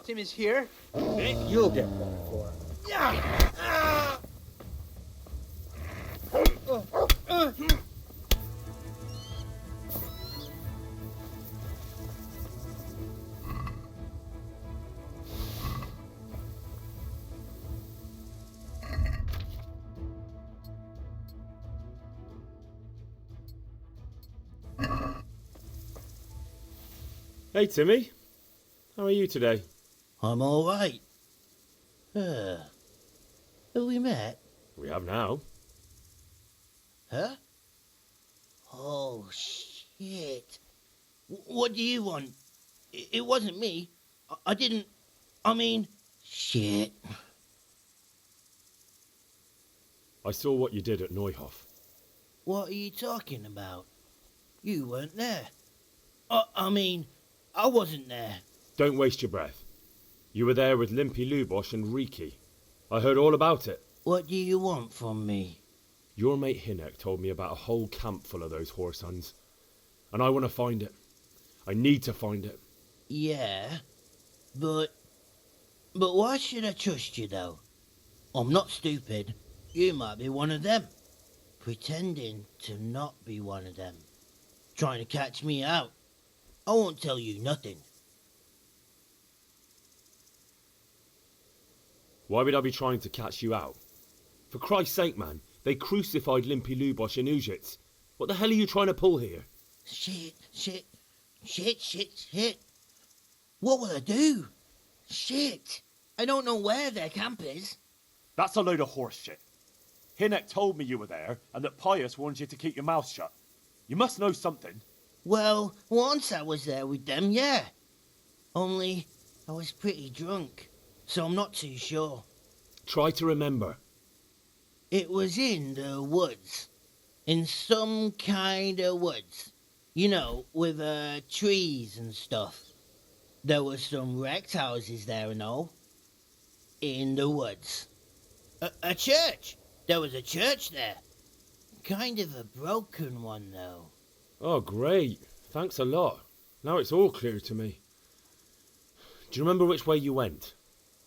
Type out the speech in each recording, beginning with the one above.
Tim is here. You'll get one for him. Yeah. Hey Timmy, how are you today? I'm all right. Have we met? We have now. Huh? Oh, shit. What do you want? It wasn't me. I didn't... I mean... Shit. I saw what you did at Neuhof. What are you talking about? You weren't there. I mean, I wasn't there. Don't waste your breath. You were there with Limpy Lubosh and Riki. I heard all about it. What do you want from me? Your mate Hinek told me about a whole camp full of those whoresuns. And I want to find it. I need to find it. Yeah, but why should I trust you, though? I'm not stupid. You might be one of them. Pretending to not be one of them. Trying to catch me out. I won't tell you nothing. Why would I be trying to catch you out? For Christ's sake, man, they crucified Limpy Lubosh and Uzhitz. What the hell are you trying to pull here? Shit. What will I do? Shit. I don't know where their camp is. That's a load of horse shit. Hinek told me you were there and that Pius warned you to keep your mouth shut. You must know something. Well, once I was there with them, yeah. Only I was pretty drunk, so I'm not too sure. Try to remember. It was in the woods. In some kind of woods. You know, with trees and stuff. There were some wrecked houses there and all. In the woods. A church! There was a church there. Kind of a broken one, though. Oh, great. Thanks a lot. Now it's all clear to me. Do you remember which way you went?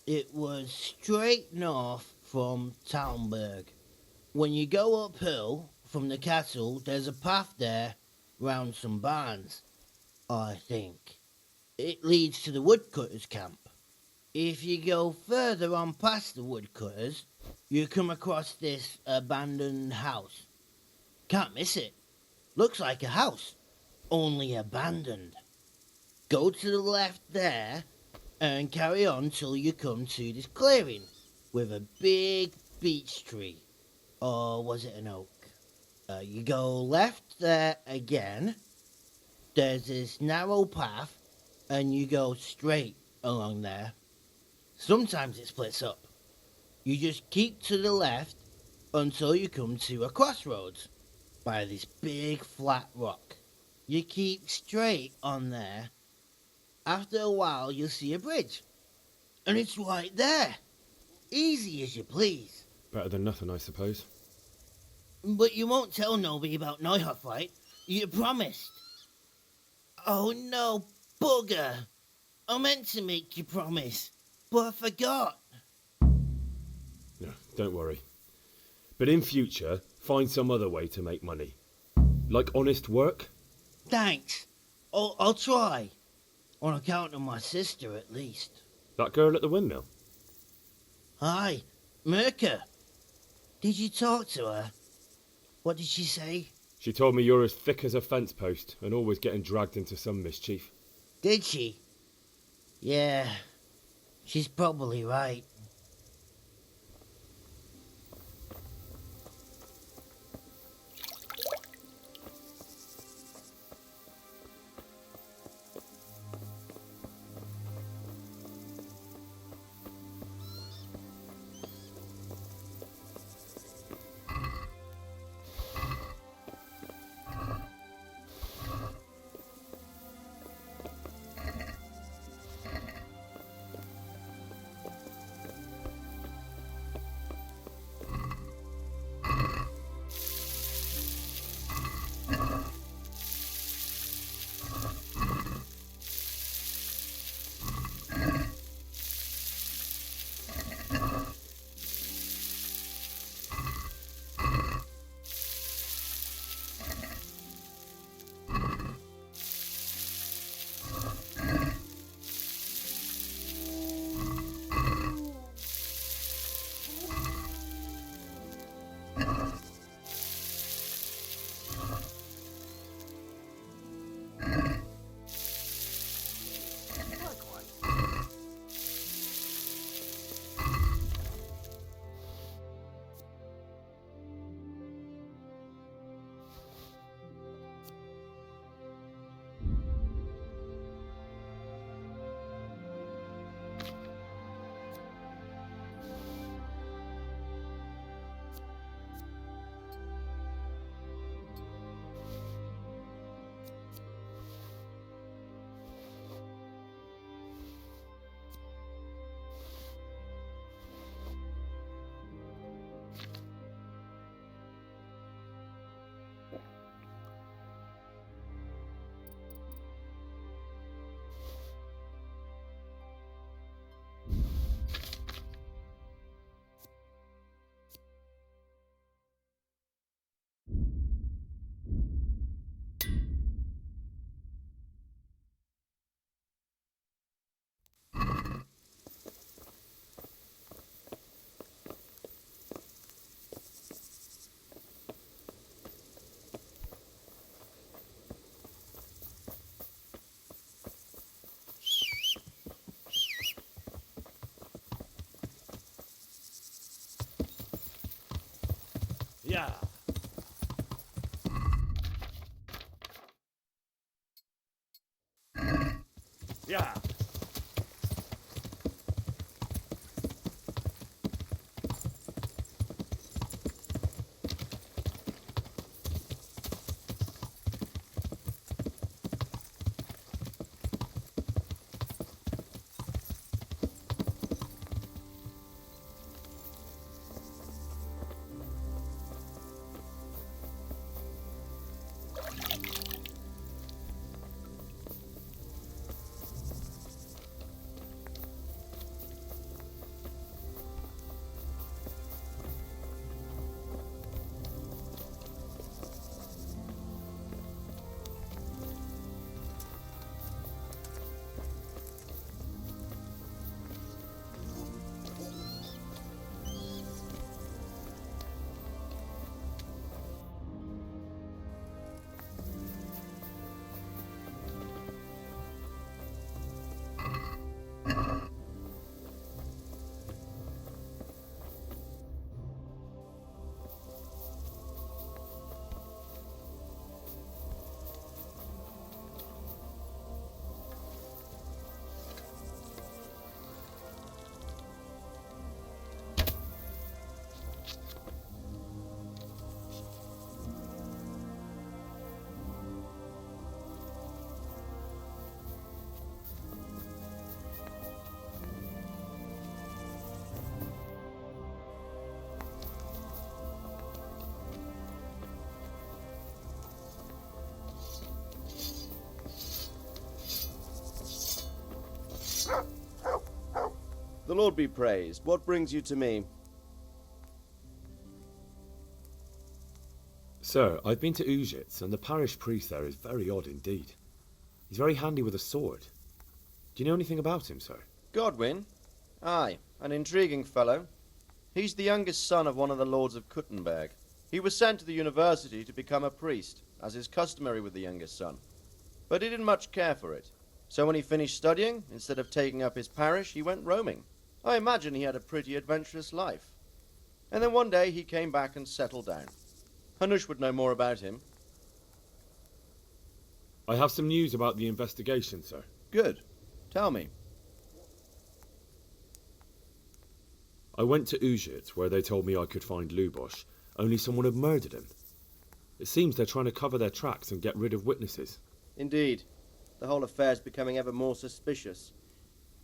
It was straight north from Talmberg. When you go uphill from the castle, there's a path there round some barns, I think. It leads to the woodcutters' camp. If you go further on past the woodcutters, you come across this abandoned house. Can't miss it. Looks like a house, only abandoned. Go to the left there and carry on till you come to this clearing with a big beech tree. Or was it an oak? You go left there again. There's this narrow path and you go straight along there. Sometimes it splits up. You just keep to the left until you come to a crossroads by this big flat rock. You keep straight on there. After a while you'll see a bridge. And it's right there. Easy as you please. Better than nothing, I suppose. But you won't tell nobody about Neuhof, right? You promised. Oh no, bugger. I meant to make you promise, but I forgot. No, don't worry. But in future, find some other way to make money. Like honest work? Thanks. I'll try. On account of my sister, at least. That girl at the windmill? Hi, Mirka. Did you talk to her? What did she say? She told me you're as thick as a fence post and always getting dragged into some mischief. Did she? Yeah, she's probably right. Yeah. Yeah. The Lord be praised. What brings you to me? Sir, I've been to Ujits, and the parish priest there is very odd indeed. He's very handy with a sword. Do you know anything about him, sir? Godwin? Aye, an intriguing fellow. He's the youngest son of one of the lords of Kuttenberg. He was sent to the university to become a priest, as is customary with the youngest son. But he didn't much care for it. So when he finished studying, instead of taking up his parish, he went roaming. I imagine he had a pretty adventurous life. And then one day he came back and settled down. Hanush would know more about him. I have some news about the investigation, sir. Good. Tell me. I went to Ujit, where they told me I could find Lubosh, only someone had murdered him. It seems they're trying to cover their tracks and get rid of witnesses. Indeed. The whole affair's becoming ever more suspicious.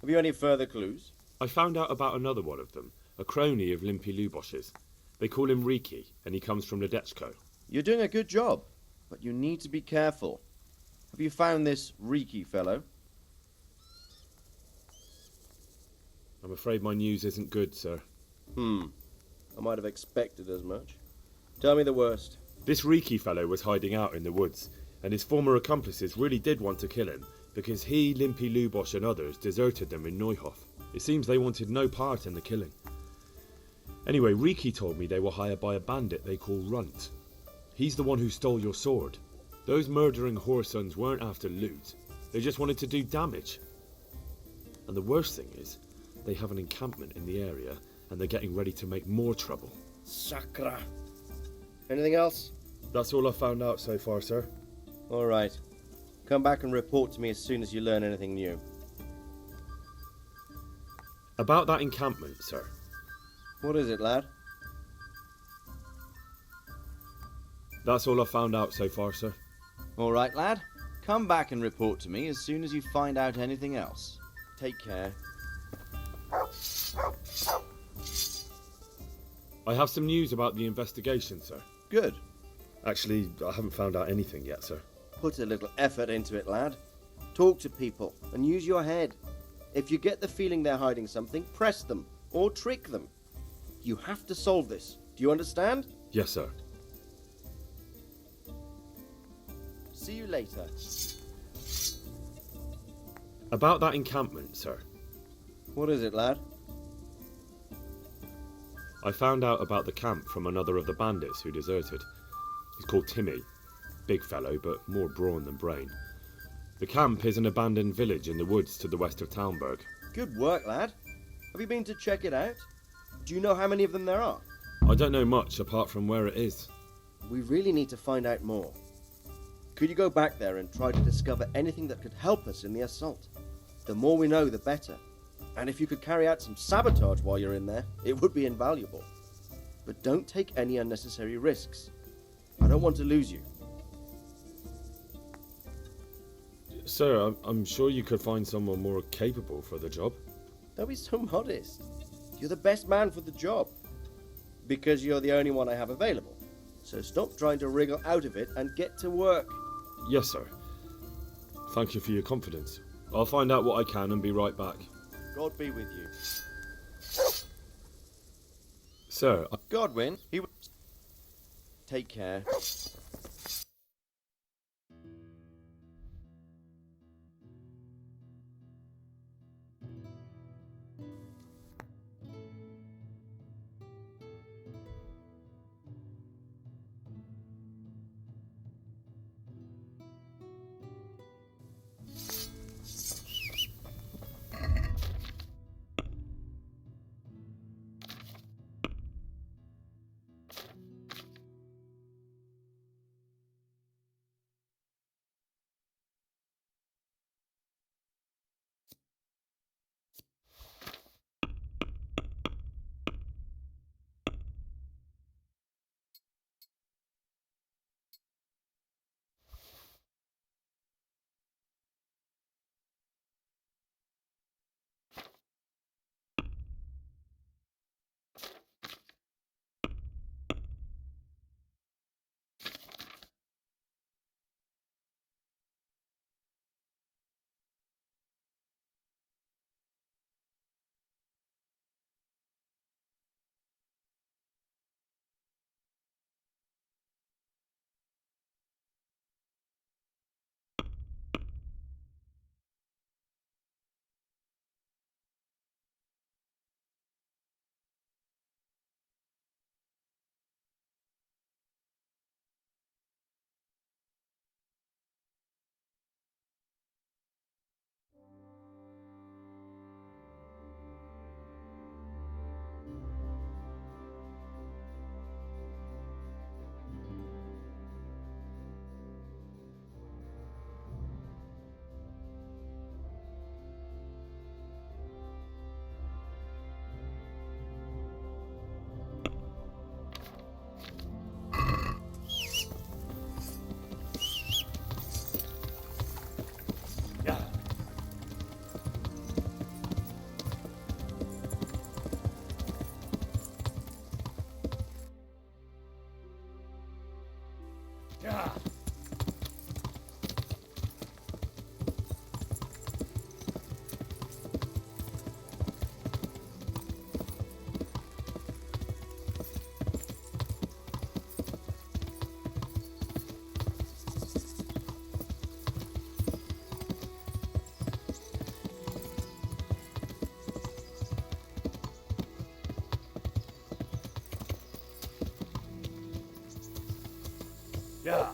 Have you any further clues? I found out about another one of them, a crony of Limpy Lubosh's. They call him Riki, and he comes from Ledechko. You're doing a good job, but you need to be careful. Have you found this Riki fellow? I'm afraid my news isn't good, sir. I might have expected as much. Tell me the worst. This Riki fellow was hiding out in the woods, and his former accomplices really did want to kill him, because he, Limpy Lubosh and others deserted them in Neuhof. It seems they wanted no part in the killing. Anyway, Riki told me they were hired by a bandit they call Runt. He's the one who stole your sword. Those murdering whoresons weren't after loot. They just wanted to do damage. And the worst thing is, they have an encampment in the area, and they're getting ready to make more trouble. Sakra. Anything else? That's all I've found out so far, sir. All right. Come back and report to me as soon as you learn anything new. About that encampment, sir. What is it, lad? That's all I've found out so far, sir. All right, lad. Come back and report to me as soon as you find out anything else. Take care. I have some news about the investigation, sir. Good. Actually, I haven't found out anything yet, sir. Put a little effort into it, lad. Talk to people and use your head. If you get the feeling they're hiding something, press them or trick them. You have to solve this. Do you understand? Yes, sir. See you later. About that encampment, sir. What is it, lad? I found out about the camp from another of the bandits who deserted. He's called Timmy. Big fellow, but more brawn than brain. The camp is an abandoned village in the woods to the west of Talmberg. Good work, lad. Have you been to check it out? Do you know how many of them there are? I don't know much apart from where it is. We really need to find out more. Could you go back there and try to discover anything that could help us in the assault? The more we know, the better. And if you could carry out some sabotage while you're in there, it would be invaluable. But don't take any unnecessary risks. I don't want to lose you. Sir, I'm sure you could find someone more capable for the job. Don't be so modest. You're the best man for the job. Because you're the only one I have available. So stop trying to wriggle out of it and get to work. Yes, sir. Thank you for your confidence. I'll find out what I can and be right back. God be with you. Sir, Godwin, take care. Yeah. Yeah. Yeah.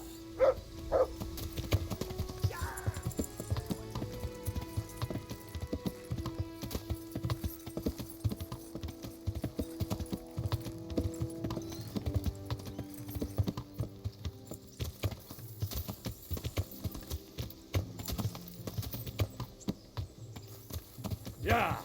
Yeah.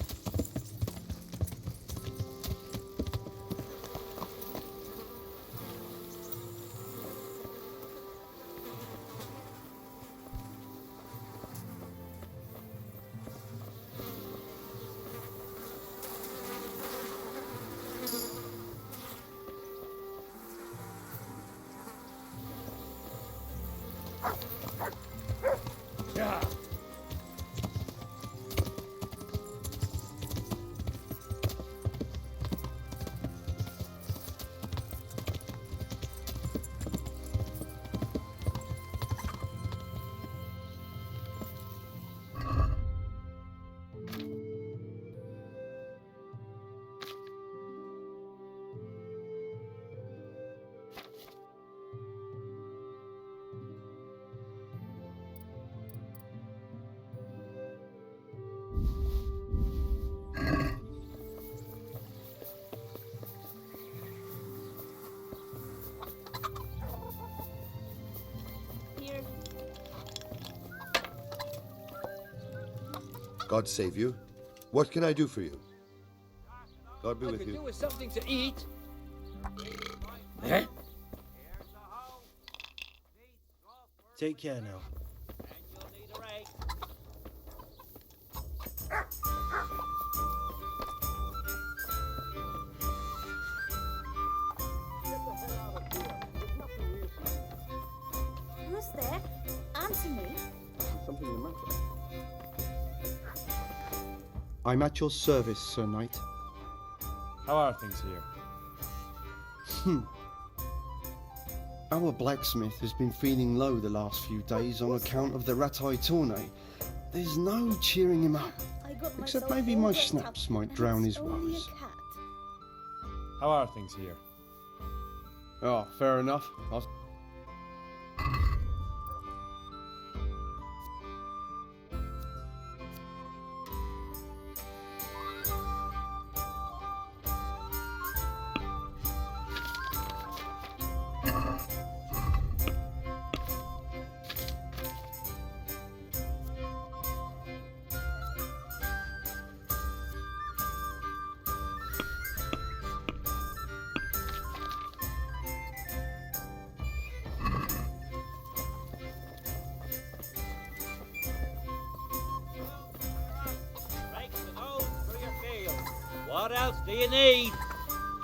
Yeah. God save you. What can I do for you? God be I with could you. do with something to eat. Eh? Take care now. Who's there? Answer me. Is something the matter? I'm at your service, Sir Knight. How are things here? Our blacksmith has been feeling low the last few days on account of the Ratai tourney. There's no cheering him up. I got Except myself maybe all my worked snaps up, might and drown it's his only woes. a cat. How are things here? Oh, fair enough. What else do you need?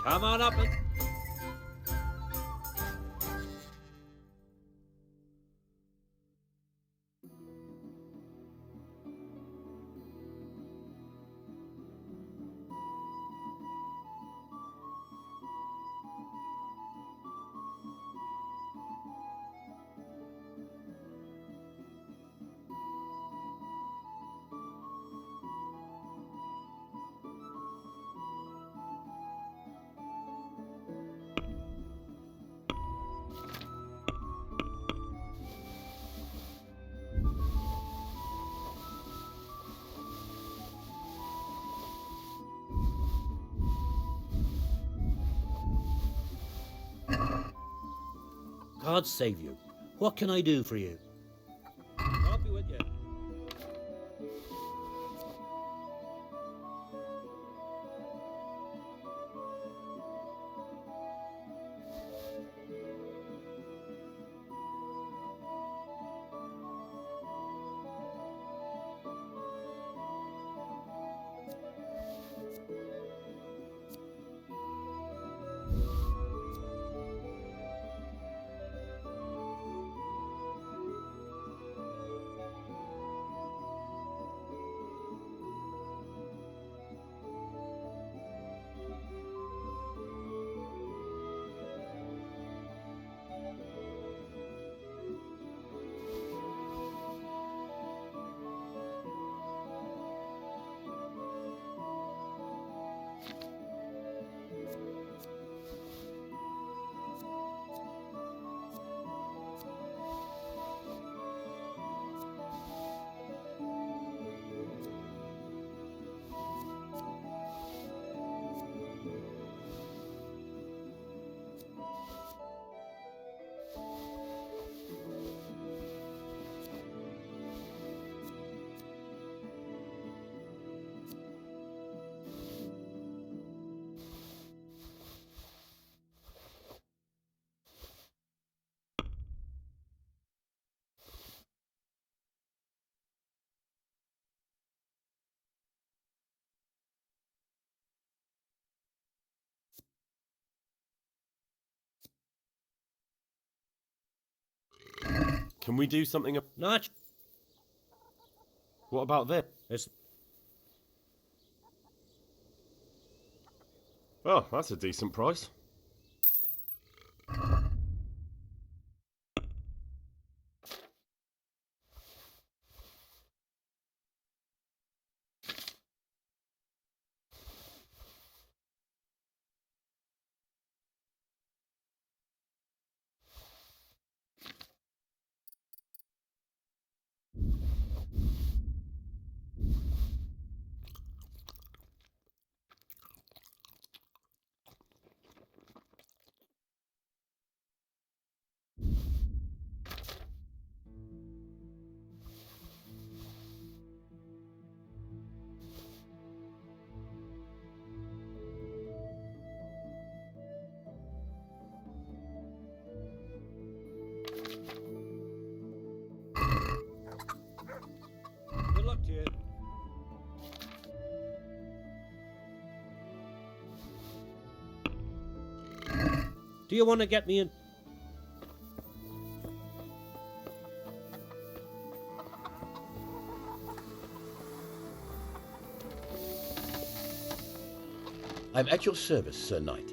Come on up and... God save you. What can I do for you? God be with you. Can we do something? Not... What about this? It's... Oh, that's a decent price. Do you want to get me in? I'm at your service, Sir Knight.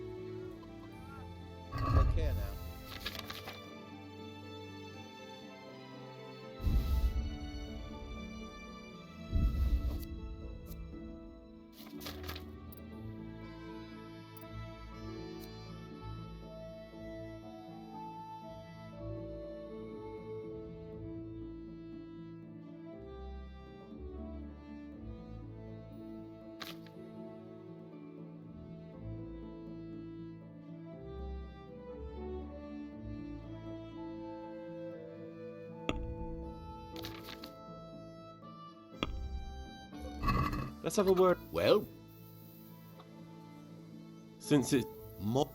Take care now. Let's have a word. Well, Since it... more.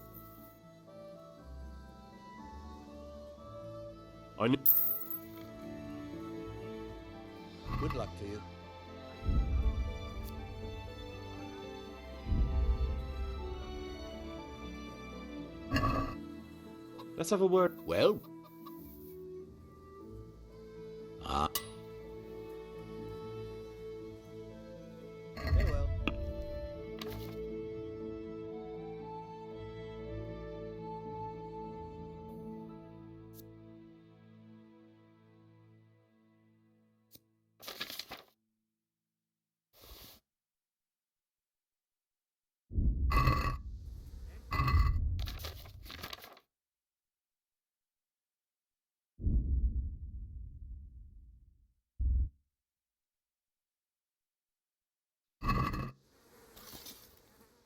I kn- Good luck to you. Let's have a word. Well. Farewell.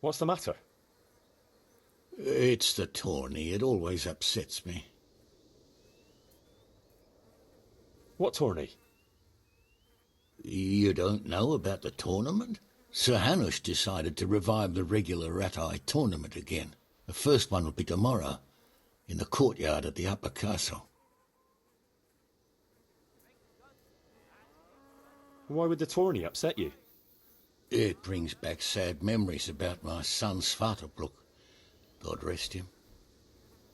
What's the matter? It's the tourney. It always upsets me. What tourney? You don't know about the tournament? Sir Hanush decided to revive the regular Rat-Eye tournament again. The first one will be tomorrow, in the courtyard at the upper castle. Why would the tourney upset you? It brings back sad memories about my son Svartalfluk. God rest him.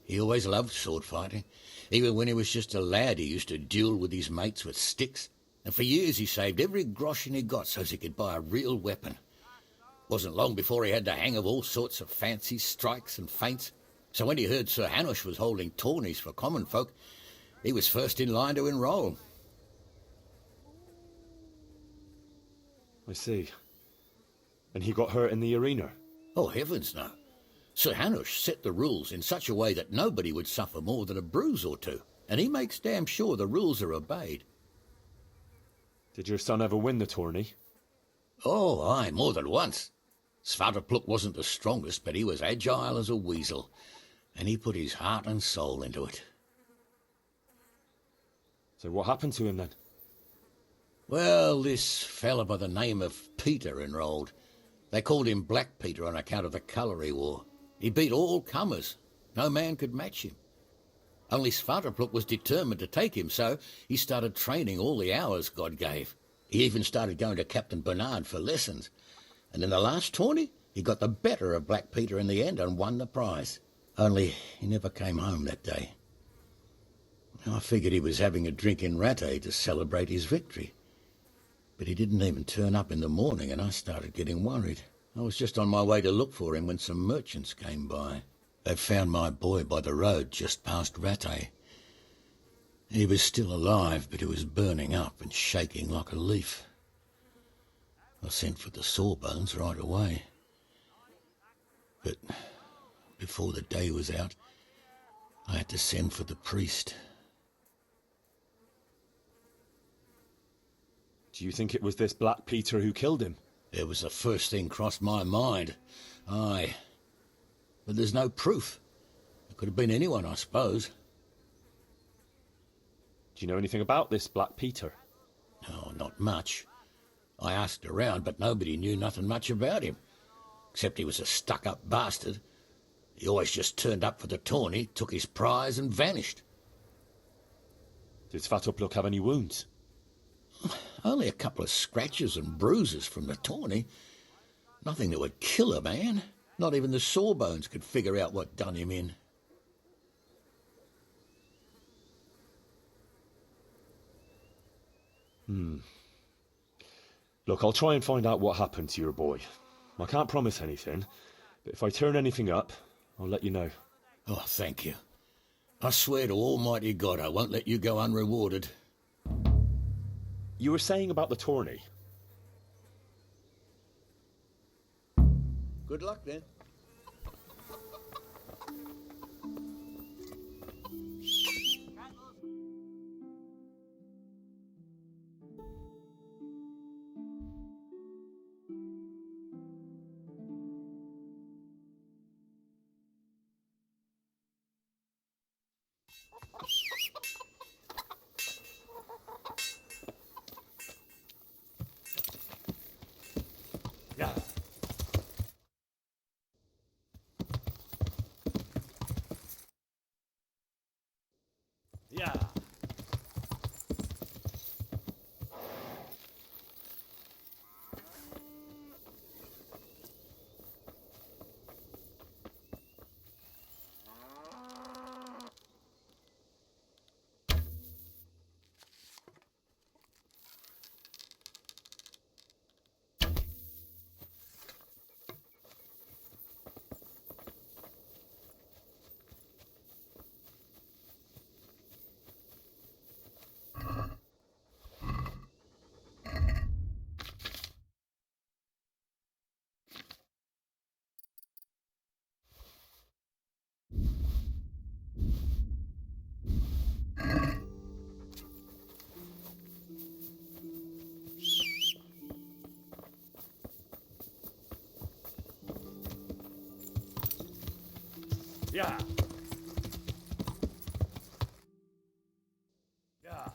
He always loved sword fighting. Even when he was just a lad, he used to duel with his mates with sticks. And for years he saved every groschen he got so he could buy a real weapon. Wasn't long before he had the hang of all sorts of fancy strikes and feints. So when he heard Sir Hanush was holding tourneys for common folk, he was first in line to enroll. I see. And he got hurt in the arena? Oh, heavens no. Sir Hanush set the rules in such a way that nobody would suffer more than a bruise or two, and he makes damn sure the rules are obeyed. Did your son ever win the tourney? Oh, aye, more than once. Svartalfluk wasn't the strongest, but he was agile as a weasel, and he put his heart and soul into it. So what happened to him then? Well, this fella by the name of Peter enrolled. They called him Black Peter on account of the colour he wore. He beat all comers. No man could match him. Only Svartalfluk was determined to take him, so he started training all the hours God gave. He even started going to Captain Bernard for lessons. And in the last tourney, he got the better of Black Peter in the end and won the prize. Only he never came home that day. I figured he was having a drink in Rattay to celebrate his victory. But he didn't even turn up in the morning, and I started getting worried. I was just on my way to look for him when some merchants came by. They found my boy by the road just past Rattay. He was still alive, but he was burning up and shaking like a leaf. I sent for the sawbones right away. But before the day was out, I had to send for the priest. Do you think it was this Black Peter who killed him? It was the first thing crossed my mind. Aye. But there's no proof. It could have been anyone, I suppose. Do you know anything about this Black Peter? No, not much. I asked around, but nobody knew nothing much about him. Except he was a stuck-up bastard. He always just turned up for the tourney, took his prize and vanished. Did Svartalfluk have any wounds? Only a couple of scratches and bruises from the tourney. Nothing that would kill a man. Not even the sawbones could figure out what done him in. Look, I'll try and find out what happened to your boy. I can't promise anything, but if I turn anything up, I'll let you know. Oh, thank you. I swear to Almighty God I won't let you go unrewarded. You were saying about the tourney. Good luck then. Yeah. Yeah. Yeah. Yeah.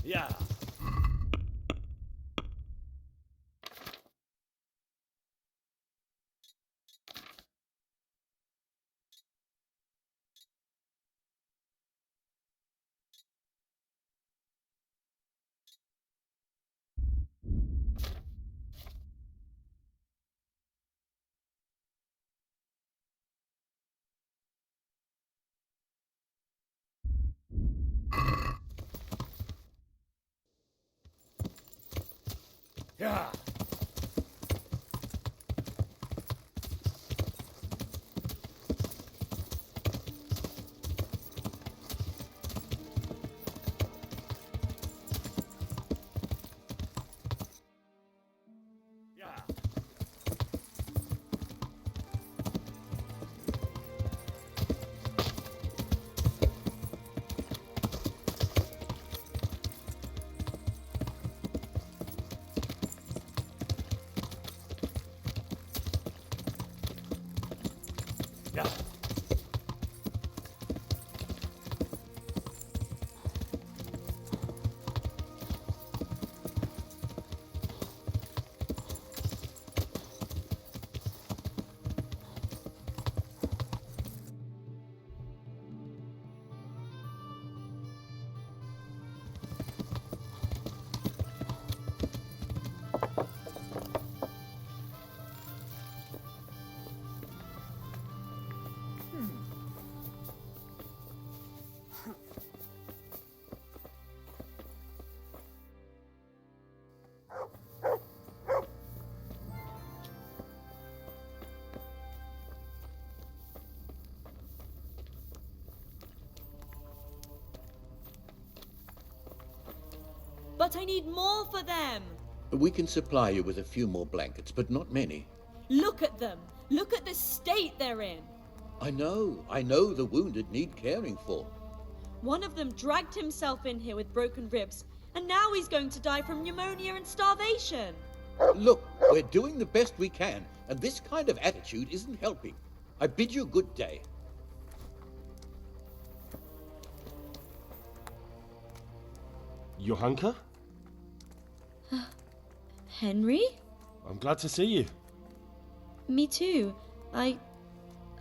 Yeah. Yeah. Yeah. Yeah. But I need more for them. We can supply you with a few more blankets, but not many. Look at them. Look at the state they're in. I know the wounded need caring for. One of them dragged himself in here with broken ribs, and now he's going to die from pneumonia and starvation. Look, we're doing the best we can, and this kind of attitude isn't helping. I bid you good day. Johanka? Henry? I'm glad to see you. Me too. I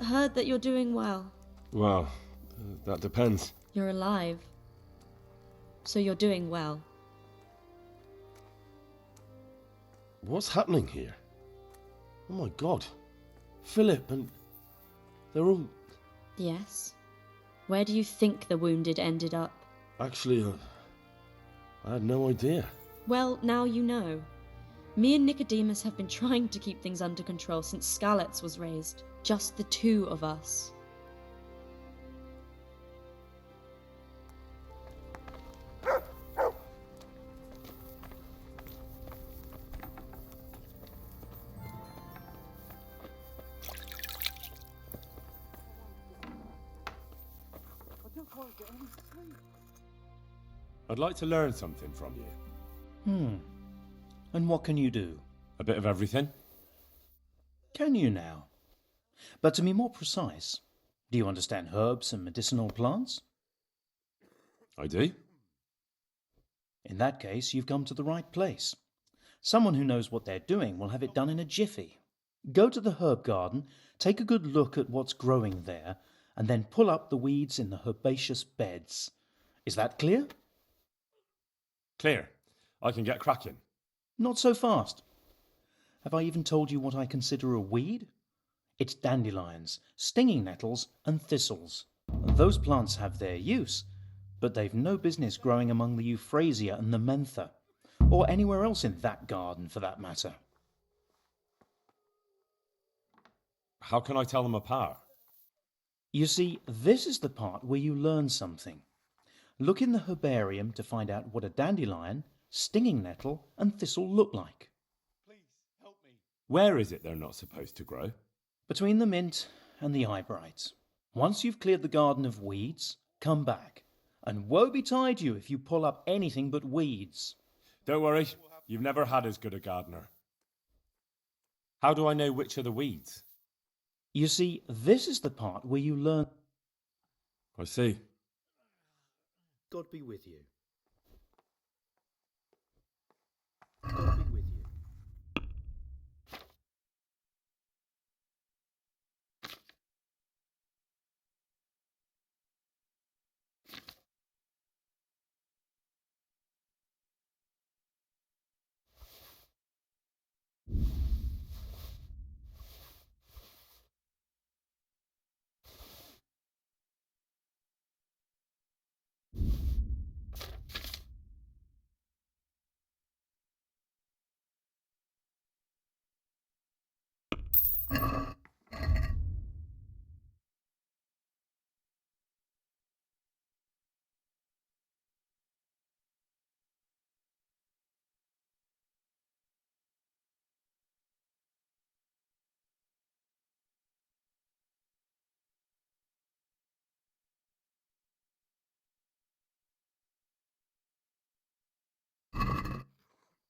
heard that you're doing well. Well, that depends. You're alive. So you're doing well. What's happening here? Oh my god. Philip, and they're all... Yes. Where do you think the wounded ended up? Actually, I had no idea. Well, now you know. Me and Nicodemus have been trying to keep things under control since Skalitz was raised. Just the two of us. I'd like to learn something from you. And what can you do? A bit of everything. Can you now? But to be more precise, do you understand herbs and medicinal plants? I do. In that case, you've come to the right place. Someone who knows what they're doing will have it done in a jiffy. Go to the herb garden, take a good look at what's growing there, and then pull up the weeds in the herbaceous beds. Is that clear? Clear. I can get cracking. Not so fast. Have I even told you what I consider a weed? It's dandelions, stinging nettles, and thistles. Those plants have their use, but they've no business growing among the euphrasia and the mentha, or anywhere else in that garden for that matter. How can I tell them apart? You see, this is the part where you learn something. Look in the herbarium to find out what a dandelion, stinging nettle, and thistle look like. Please, help me. Where is it they're not supposed to grow? Between the mint and the eyebrights. Once you've cleared the garden of weeds, come back. And woe betide you if you pull up anything but weeds. Don't worry, you've never had as good a gardener. How do I know which are the weeds? You see, this is the part where you learn... I see. God be with you. God be with you.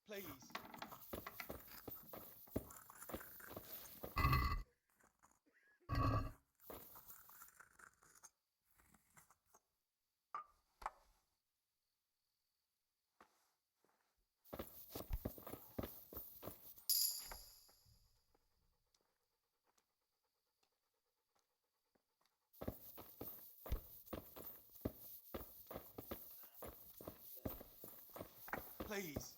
Please. Please.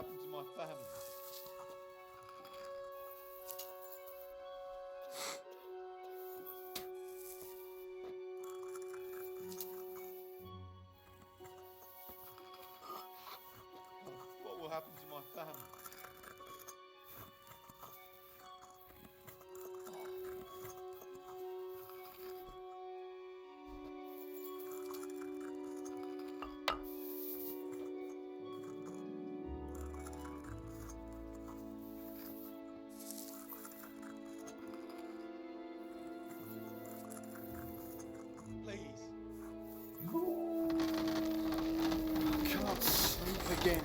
happened to my family? What will happen to my family? Please. I can't sleep again.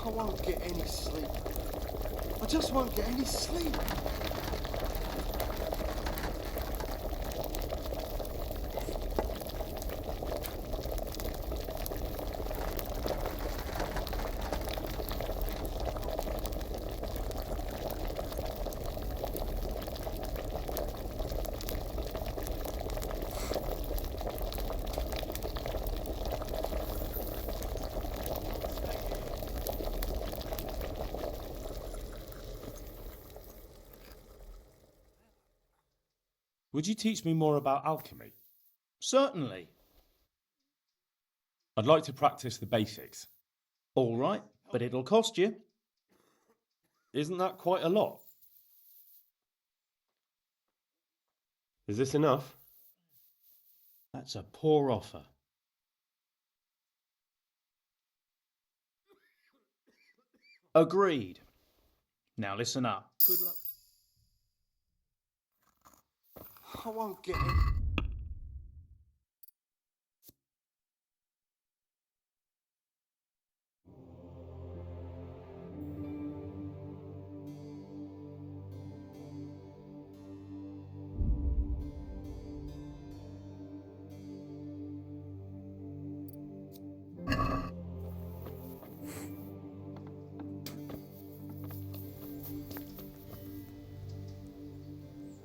I won't get any sleep. I just won't get any sleep. Would you teach me more about alchemy? Certainly. I'd like to practice the basics. All right, but it'll cost you. Isn't that quite a lot? Is this enough? That's a poor offer. Agreed. Now listen up. Good luck. I won't get any.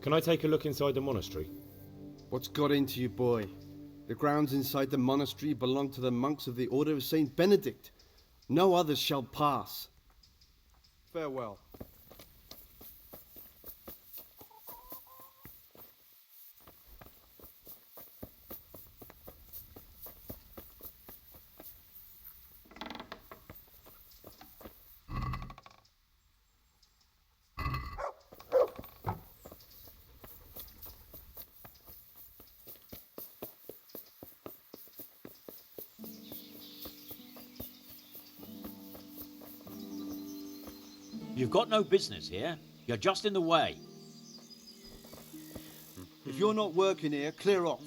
Can I take a look inside the monastery? What's got into you, boy? The grounds inside the monastery belong to the monks of the Order of Saint Benedict. No others shall pass. Farewell. You've got no business here. You're just in the way. If you're not working here, clear off.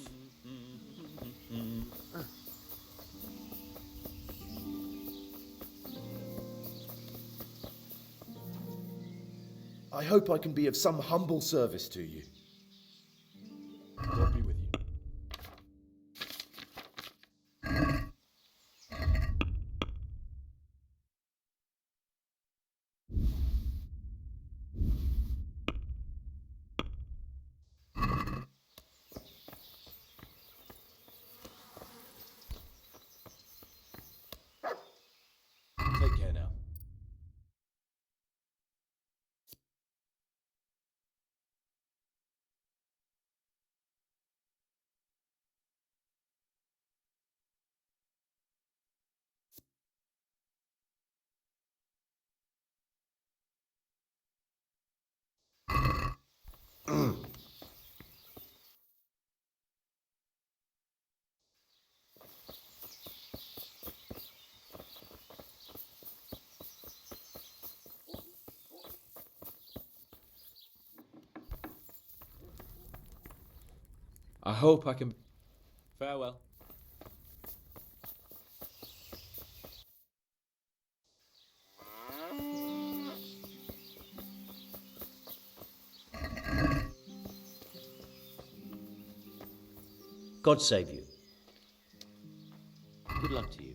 I hope I can be of some humble service to you. God be with you. Take care now. I hope I can... Farewell. God save you. Good luck to you.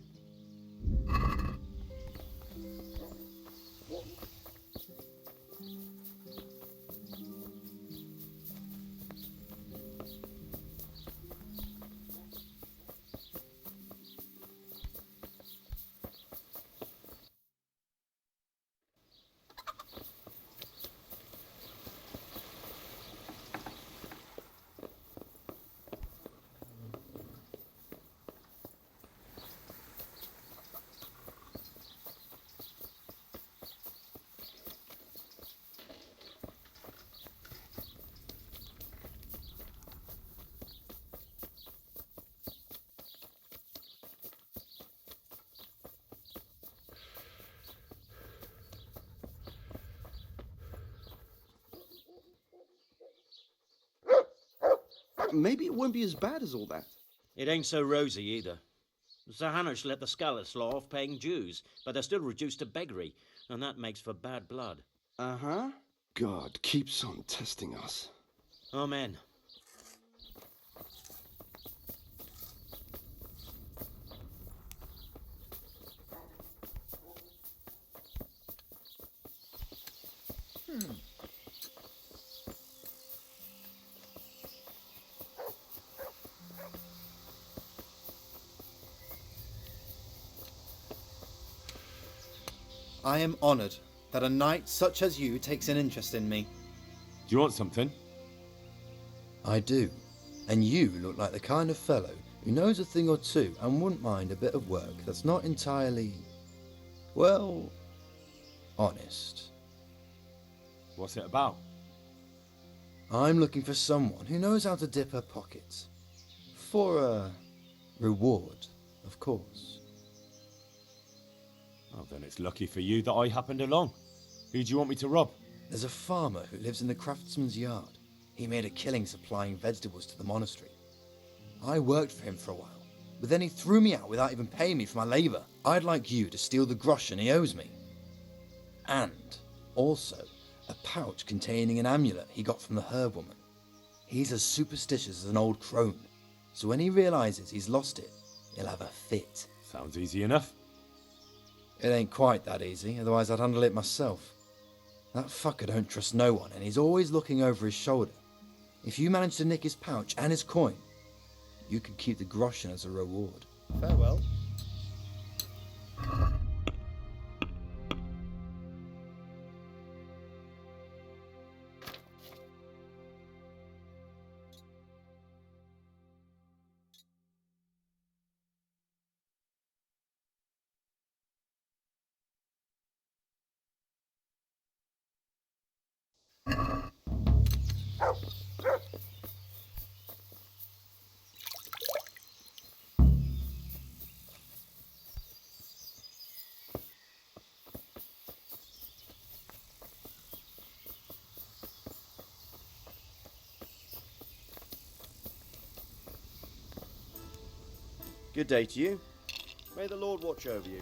Maybe it won't be as bad as all that. It ain't so rosy either. Sir Hanush let the Scallots law off paying dues, but they're still reduced to beggary, and that makes for bad blood. Uh-huh. God keeps on testing us. Amen. I am honoured that a knight such as you takes an interest in me. Do you want something? I do. And you look like the kind of fellow who knows a thing or two and wouldn't mind a bit of work that's not entirely, well, honest. What's it about? I'm looking for someone who knows how to dip her pockets. For a reward, of course. Oh, then it's lucky for you that I happened along. Who do you want me to rob? There's a farmer who lives in the craftsman's yard. He made a killing supplying vegetables to the monastery. I worked for him for a while, but then he threw me out without even paying me for my labour. I'd like you to steal the groschen he owes me. And also a pouch containing an amulet he got from the herb woman. He's as superstitious as an old crone, so when he realises he's lost it, he'll have a fit. Sounds easy enough. It ain't quite that easy, otherwise I'd handle it myself. That fucker don't trust no one, and he's always looking over his shoulder. If you manage to nick his pouch and his coin, you can keep the groschen as a reward. Farewell. Good day to you. May the Lord watch over you.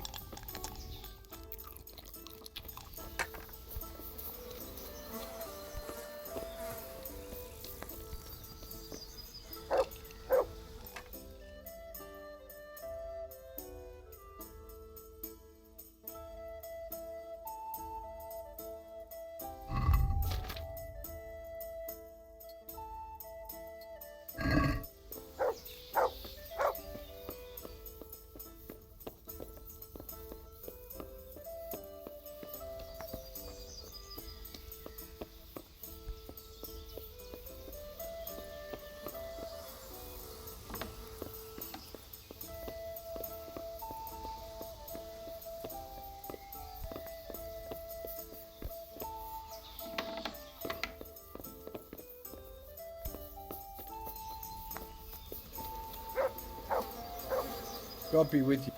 God be with you.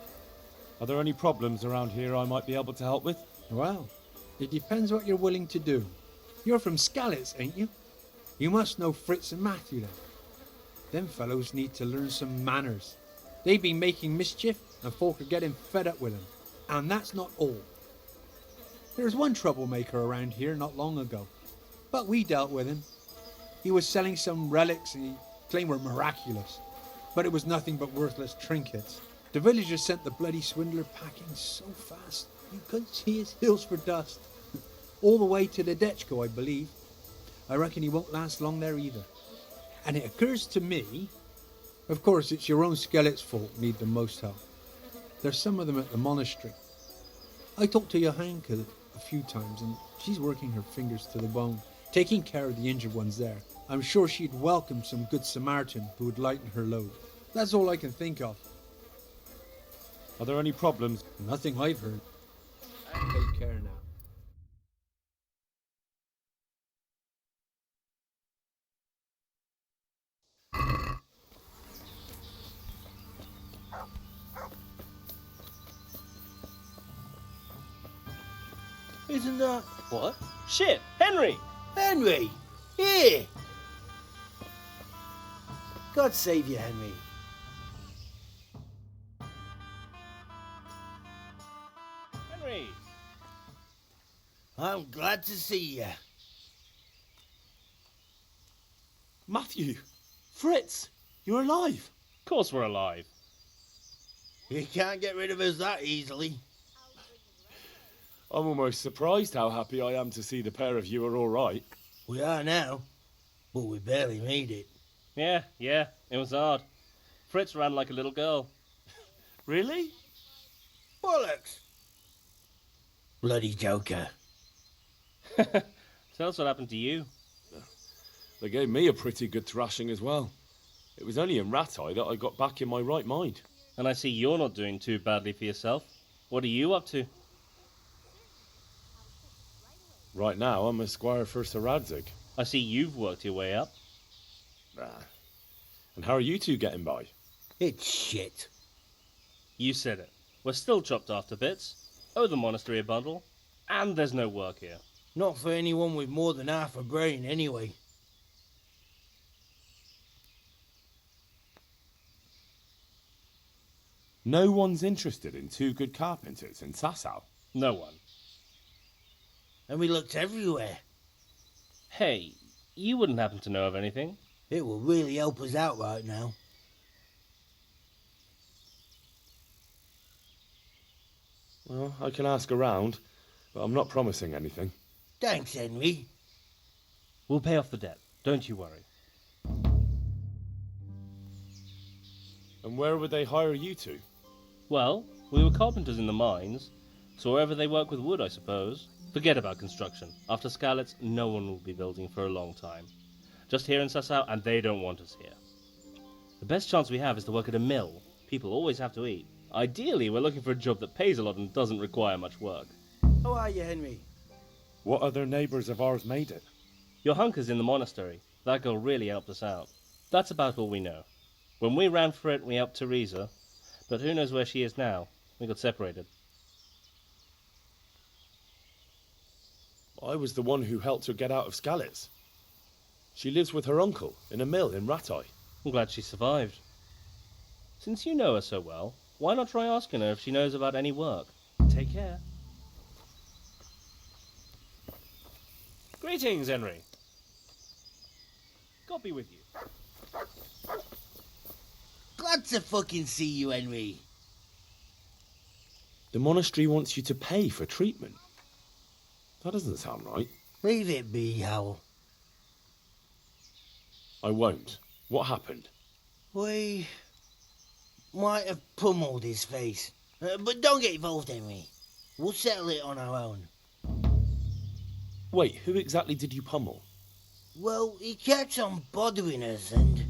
Are there any problems around here I might be able to help with? Well, it depends what you're willing to do. You're from Scallots, ain't you? You must know Fritz and Matthew then. Them fellows need to learn some manners. They've been making mischief and folk are getting fed up with them. And that's not all. There's one troublemaker around here not long ago, but we dealt with him. He was selling some relics and he claimed were miraculous. but it was nothing but worthless trinkets. The villagers sent the bloody swindler packing so fast, you couldn't see his heels for dust. All the way to the Dechko, I believe. I reckon he won't last long there either. And it occurs to me, of course, it's your own skelet's fault need the most help. There's some of them at the monastery. I talked to Johanka a few times, and she's working her fingers to the bone, taking care of the injured ones there. I'm sure she'd welcome some good Samaritan who would lighten her load. That's all I can think of. Are there any problems? Nothing I've heard. Take care now. Isn't that... What? Shit! Henry! Henry! Here! God save you, Henry. Henry! I'm glad to see you. Matthew! Fritz! You're alive! Of course we're alive. You can't get rid of us that easily. I'm almost surprised how happy I am to see the pair of you are all right. We are now, but we barely made it. Yeah, it was hard. Fritz ran like a little girl. Really? Bollocks! Bloody joker. Tell us what happened to you. They gave me a pretty good thrashing as well. It was only in Ratai that I got back in my right mind. And I see you're not doing too badly for yourself. What are you up to? Right now, I'm a squire for Sir Radzig. I see you've worked your way up. And how are you two getting by? It's shit. You said it. We're still chopped after bits. Owe the monastery a bundle. And there's no work here. Not for anyone with more than half a brain, anyway. No one's interested in two good carpenters in Sazawa. No one. And we looked everywhere. Hey, you wouldn't happen to know of anything? It will really help us out right now. Well, I can ask around, but I'm not promising anything. Thanks, Henry. We'll pay off the debt. Don't you worry. And where would they hire you to? Well, we were carpenters in the mines, so wherever they work with wood, I suppose. Forget about construction. After Skalitz, no one will be building for a long time. Just here in Sazawa, and they don't want us here. The best chance we have is to work at a mill. People always have to eat. Ideally, we're looking for a job that pays a lot and doesn't require much work. How are you, Henry? What other neighbours of ours made it? Johanka's in the monastery. That girl really helped us out. That's about all we know. When we ran for it, we helped Teresa. But who knows where she is now? We got separated. I was the one who helped her get out of Skalitz. She lives with her uncle in a mill in Ratai. I'm glad she survived. Since you know her so well, why not try asking her if she knows about any work? Take care. Greetings, Henry. God be with you. Glad to fucking see you, Henry. The monastery wants you to pay for treatment. That doesn't sound right. Leave it be, Howell. I won't. What happened? We might have pummeled his face. But don't get involved, Henry. We'll settle it on our own. Wait, who exactly did you pummel? Well, he kept on bothering us and...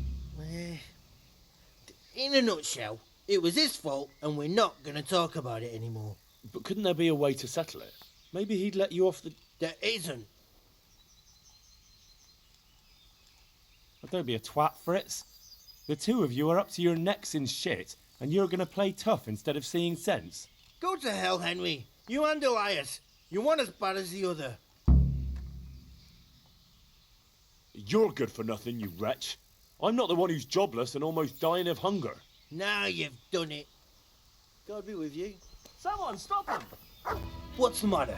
in a nutshell, it was his fault and we're not going to talk about it anymore. But couldn't there be a way to settle it? Maybe he'd let you off the... There isn't. Well, don't be a twat, Fritz. The two of you are up to your necks in shit, and you're going to play tough instead of seeing sense. Go to hell, Henry. You and Elias. You're one as bad as the other. You're good for nothing, you wretch. I'm not the one who's jobless and almost dying of hunger. Now you've done it. God be with you. Someone stop him! What's the matter?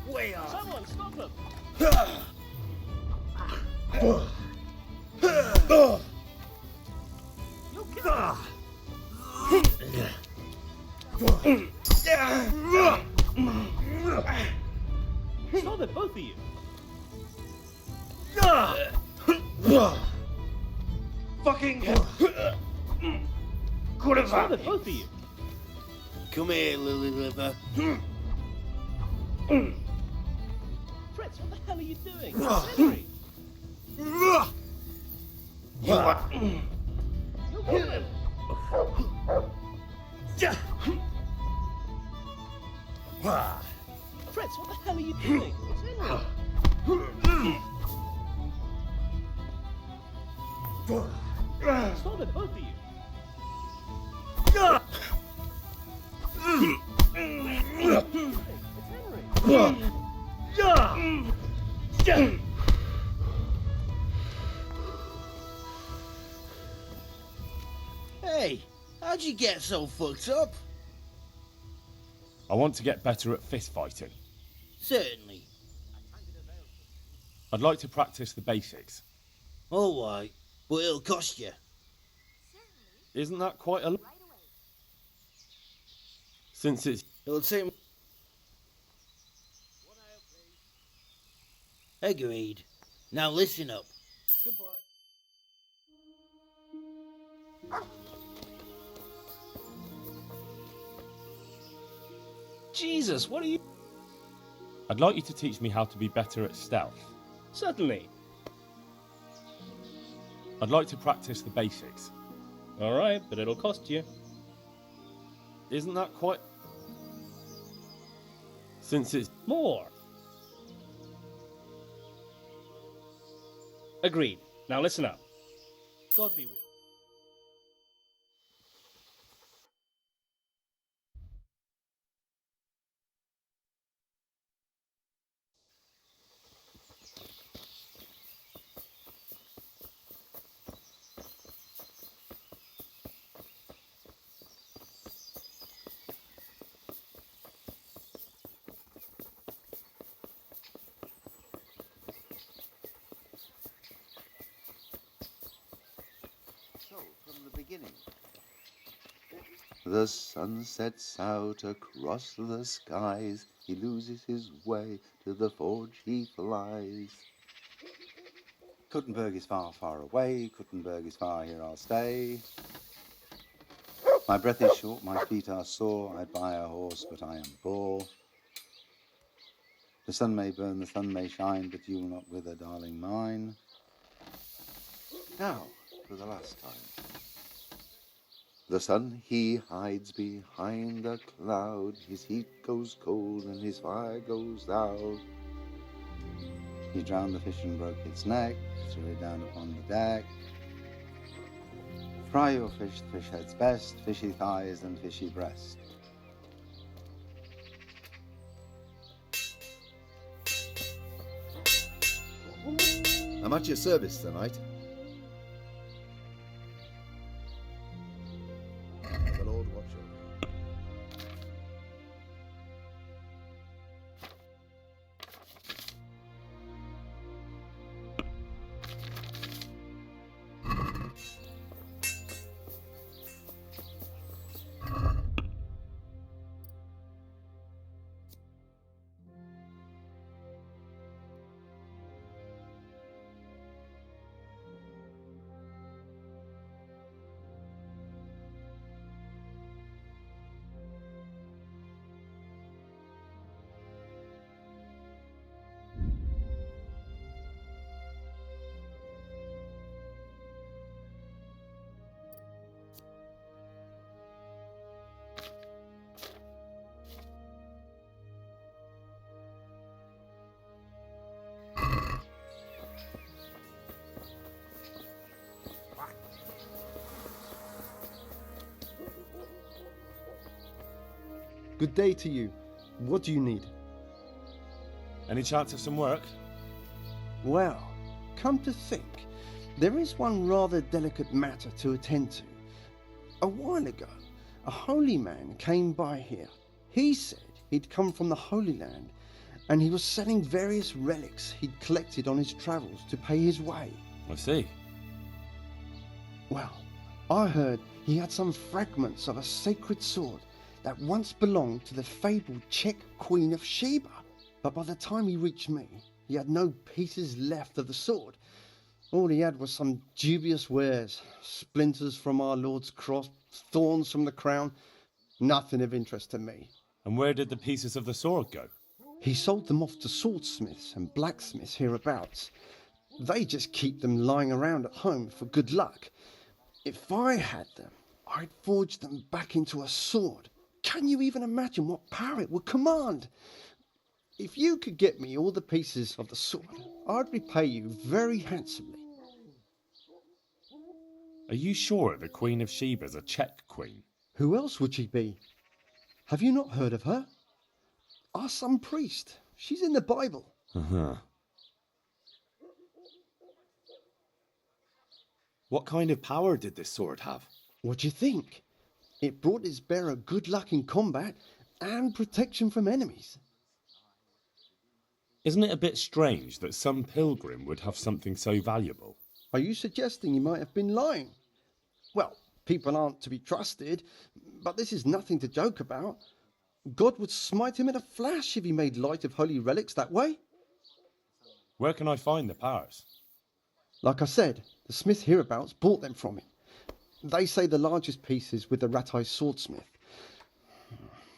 Way off. Someone stop him! Stop it, both of you! Fucking hell! Could have Stop it, both of you! Come here, Lily Liver. Fritz, what the hell are you doing? Henry! You are... You'll kill him! Fritz, what the hell are you doing? It's Henry! Stop it, both of you! It's Henry! Hey, how'd you get so fucked up? I want to get better at fist fighting. Certainly. I'd like to practice the basics. All right, but it'll cost you. Isn't that quite a lot? Since it's... It'll take... Agreed. Now listen up. Goodbye. Jesus, what are you... I'd like you to teach me how to be better at stealth. Certainly. I'd like to practice the basics. Alright, but it'll cost you. Isn't that quite... Since it's... More. Agreed. Now listen up. God be with you. So, from the beginning. The sun sets out across the skies. He loses his way, to the forge he flies. Kuttenberg is far, far away. Kuttenberg is far, here I'll stay. My breath is short, my feet are sore. I'd buy a horse, but I am poor. The sun may burn, the sun may shine, but you will not wither, darling mine. Now, for the last time. The sun, he hides behind a cloud. His heat goes cold and his fire goes out. He drowned the fish and broke its neck, threw it down upon the deck. Fry your fish, the fish head's best, fishy thighs and fishy breast. I'm at your service tonight. The Lord watch over you. Good day to you. What do you need? Any chance of some work? Well, come to think, there is one rather delicate matter to attend to. A while ago, a holy man came by here. He said he'd come from the Holy Land, and he was selling various relics he'd collected on his travels to pay his way. I see. Well, I heard he had some fragments of a sacred sword that once belonged to the fabled Czech Queen of Sheba. But by the time he reached me, he had no pieces left of the sword. All he had was some dubious wares, splinters from our Lord's cross, thorns from the crown, nothing of interest to me. And where did the pieces of the sword go? He sold them off to swordsmiths and blacksmiths hereabouts. They just keep them lying around at home for good luck. If I had them, I'd forge them back into a sword. Can you even imagine what power it would command? If you could get me all the pieces of the sword, I'd repay you very handsomely. Are you sure the Queen of Sheba's a Czech queen? Who else would she be? Have you not heard of her? Our some priest. She's in the Bible. Uh-huh. What kind of power did this sword have? What do you think? It brought its bearer good luck in combat and protection from enemies. Isn't it a bit strange that some pilgrim would have something so valuable? Are you suggesting he might have been lying? Well, people aren't to be trusted, but this is nothing to joke about. God would smite him in a flash if he made light of holy relics that way. Where can I find the powers? Like I said, the smith hereabouts bought them from him. They say the largest piece is with the rat-eye swordsmith.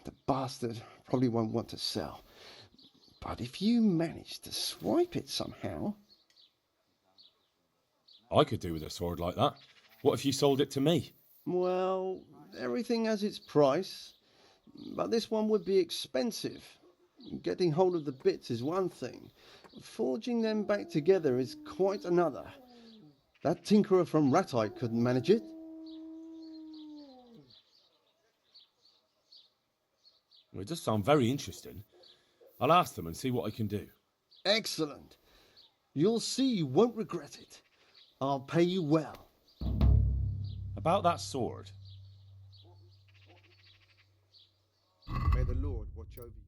The bastard probably won't want to sell. But if you manage to swipe it somehow... I could do with a sword like that. What if you sold it to me? Well, everything has its price. But this one would be expensive. Getting hold of the bits is one thing. Forging them back together is quite another. That tinkerer from Rat-Eye couldn't manage it. Well, it does sound very interesting. I'll ask them and see what I can do. Excellent. You'll see you won't regret it. I'll pay you well. About that sword. May the Lord watch over you.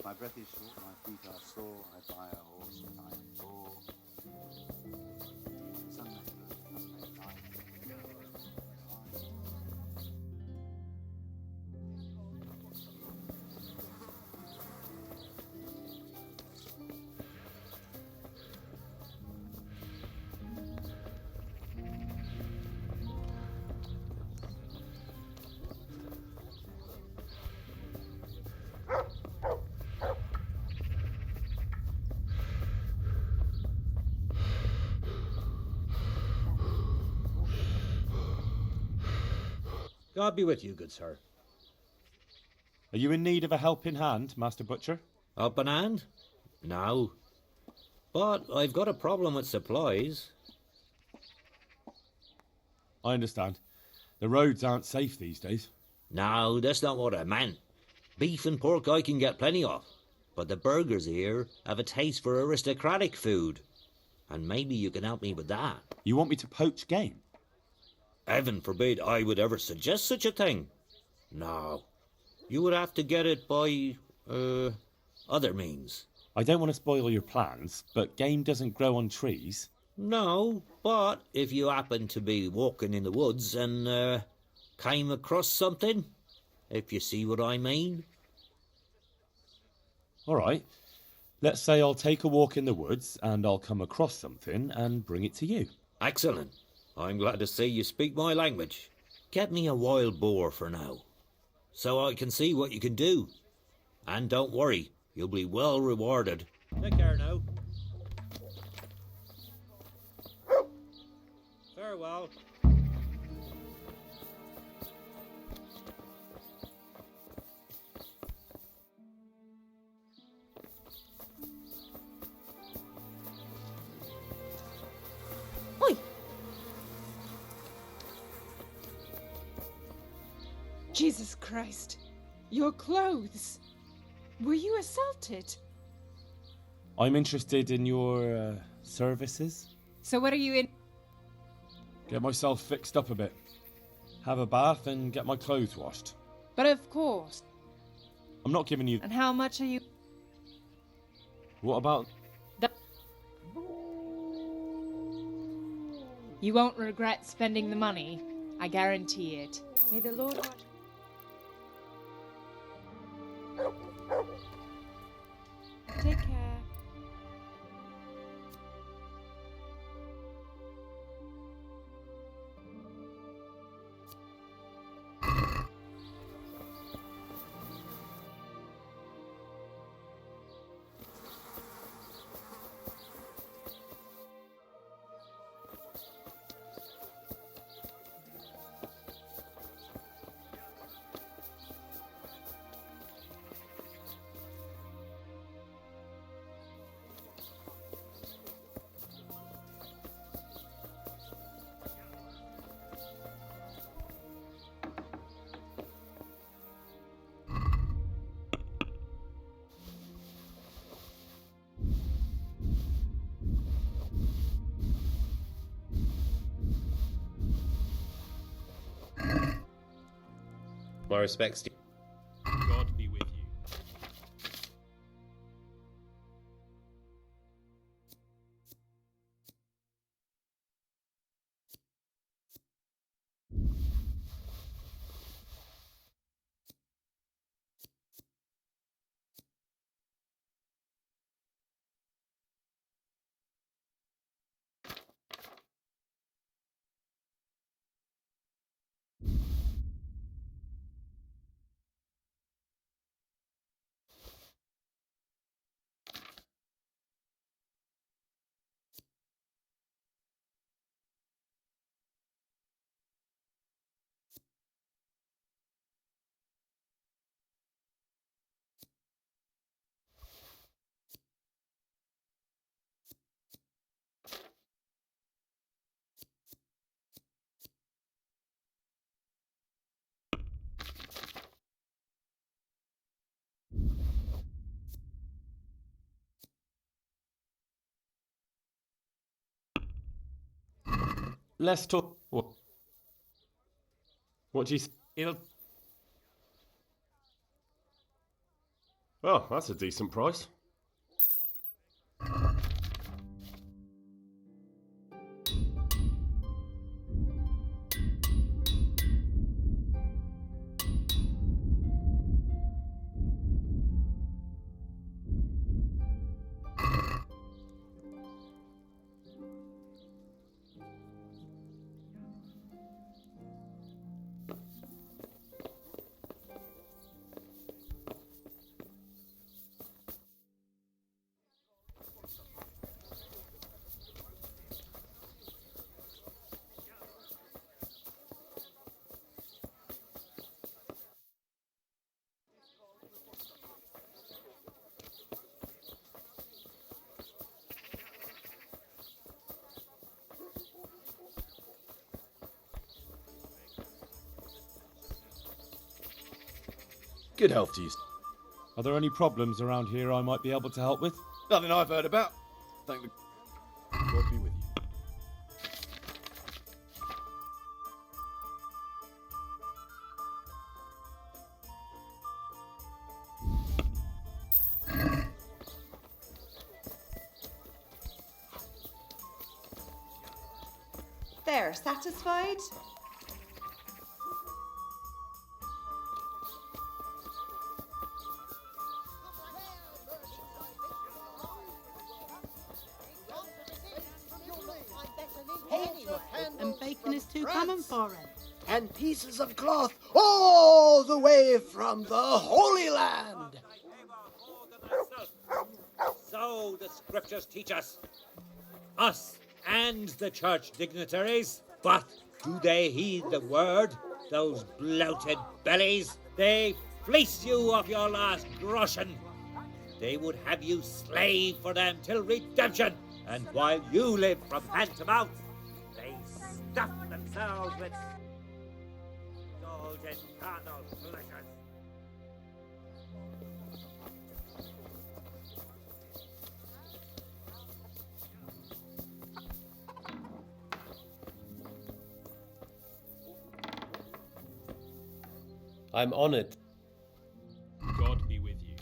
My breath is short, my feet are sore, I buy a horse and I am poor. Some necklace must make life. God be with you, good sir. Are you in need of a helping hand, Master Butcher? Helping hand? No. But I've got a problem with supplies. I understand. The roads aren't safe these days. No, that's not what I meant. Beef and pork I can get plenty of. But the burghers here have a taste for aristocratic food. and maybe you can help me with that. You want me to poach game? Heaven forbid I would ever suggest such a thing. No. You would have to get it by, other means. I don't want to spoil your plans, but game doesn't grow on trees. No, but if you happen to be walking in the woods and, came across something, if you see what I mean. All right. Let's say I'll take a walk in the woods and I'll come across something and bring it to you. Excellent. I'm glad to see you speak my language. Get me a wild boar for now, so I can see what you can do. And don't worry, you'll be well rewarded. Take care now. Farewell. Oi! Jesus Christ. Your clothes. Were you assaulted? I'm interested in your services. So what are you in? Get myself fixed up a bit. Have a bath and get my clothes washed. But of course. I'm not giving you... And how much are you? What about... You won't regret spending the money. I guarantee it. May the Lord watch. Take care. My respects to God be with you. Let's talk. What do you... It'll... Oh, that's a decent price. Good health to you. Are there any problems around here I might be able to help with? Nothing I've heard about. Thank the... God be with you. There, satisfied? And bacon is too common for him. And pieces of cloth all the way from the Holy Land. So the scriptures teach us. Us and the church dignitaries. But do they heed the word? Those bloated bellies. They fleece you of your last groschen. They would have you slave for them till redemption. And while you live from hand to mouth, they stuff themselves with indulgent carnal pleasures. I'm honored. God be with you.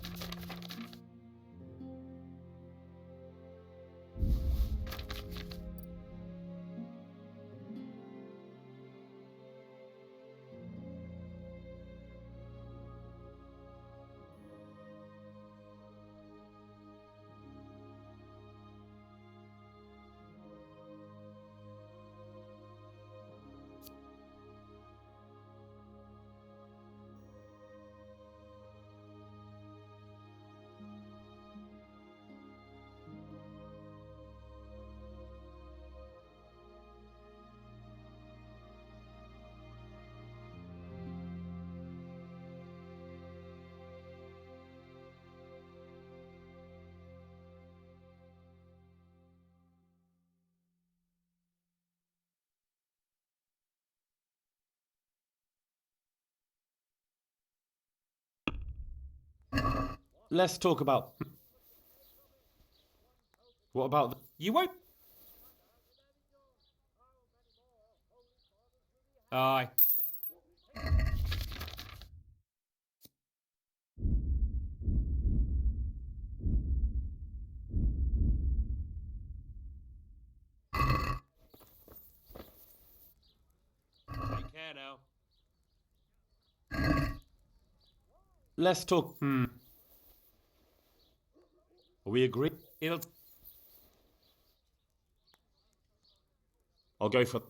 Let's talk about... What about... You won't... Aye. Take care now. Let's talk... Are we agree? I'll go for...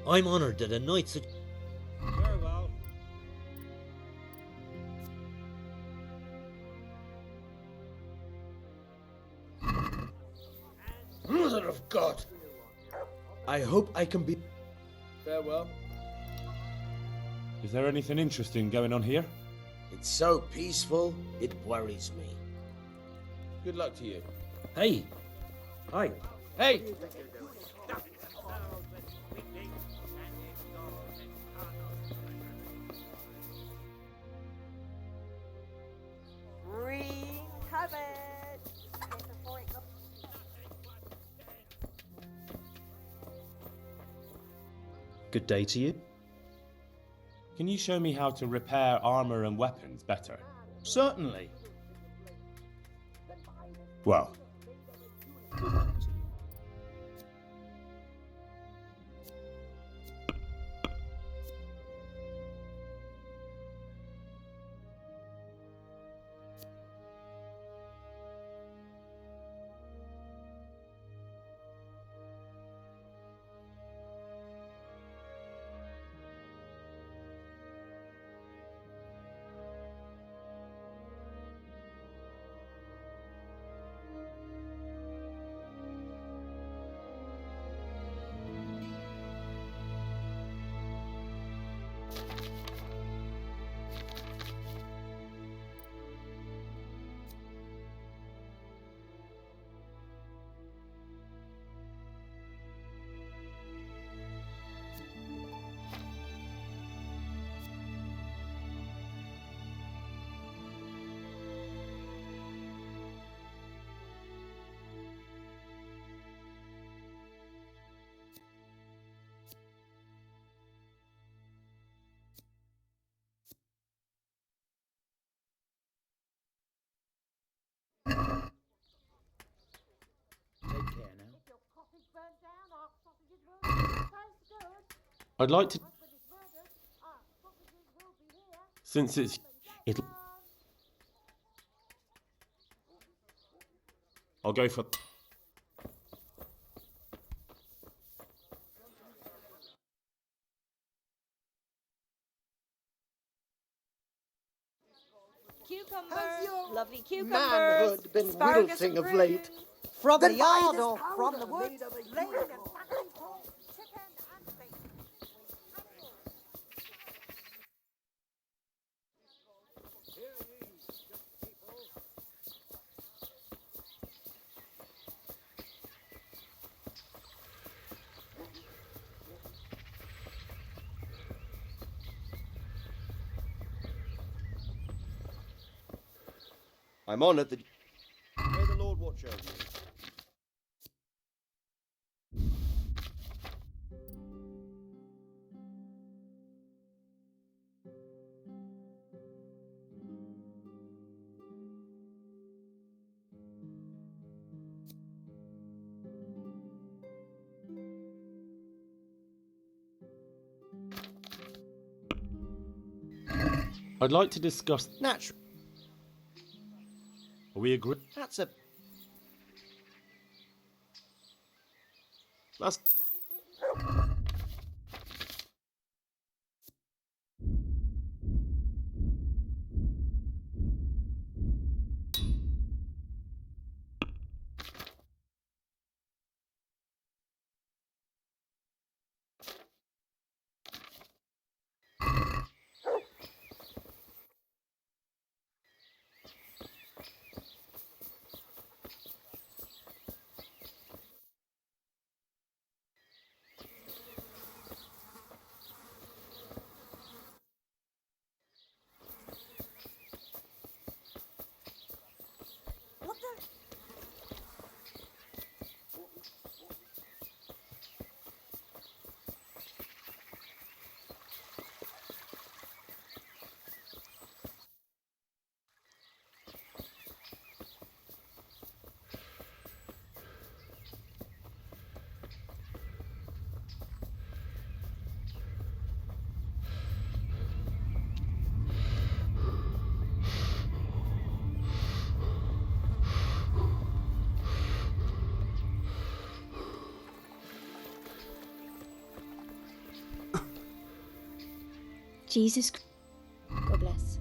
I'm honoured that a knight such... Very well. Mother of God! I hope I can be... Farewell. Is there anything interesting going on here? It's so peaceful, it worries me. Good luck to you. Hey! Hi! Hey! Green cabbage. Good day to you. Can you show me how to repair armor and weapons better? Certainly. Well... I'd like to... Since it'll... I'll go for... Cucumbers, lovely cucumbers. Manhood been asparagus wilting of and late. prunes. From Then the buy yard this or from powder the woods? made of a Lean and unicorn. fattening pork, chicken and bacon. I'm honoured that... May the Lord watch over you. I'd like to discuss... Natural. Are we agreed? That's a... That's... Jesus. God bless.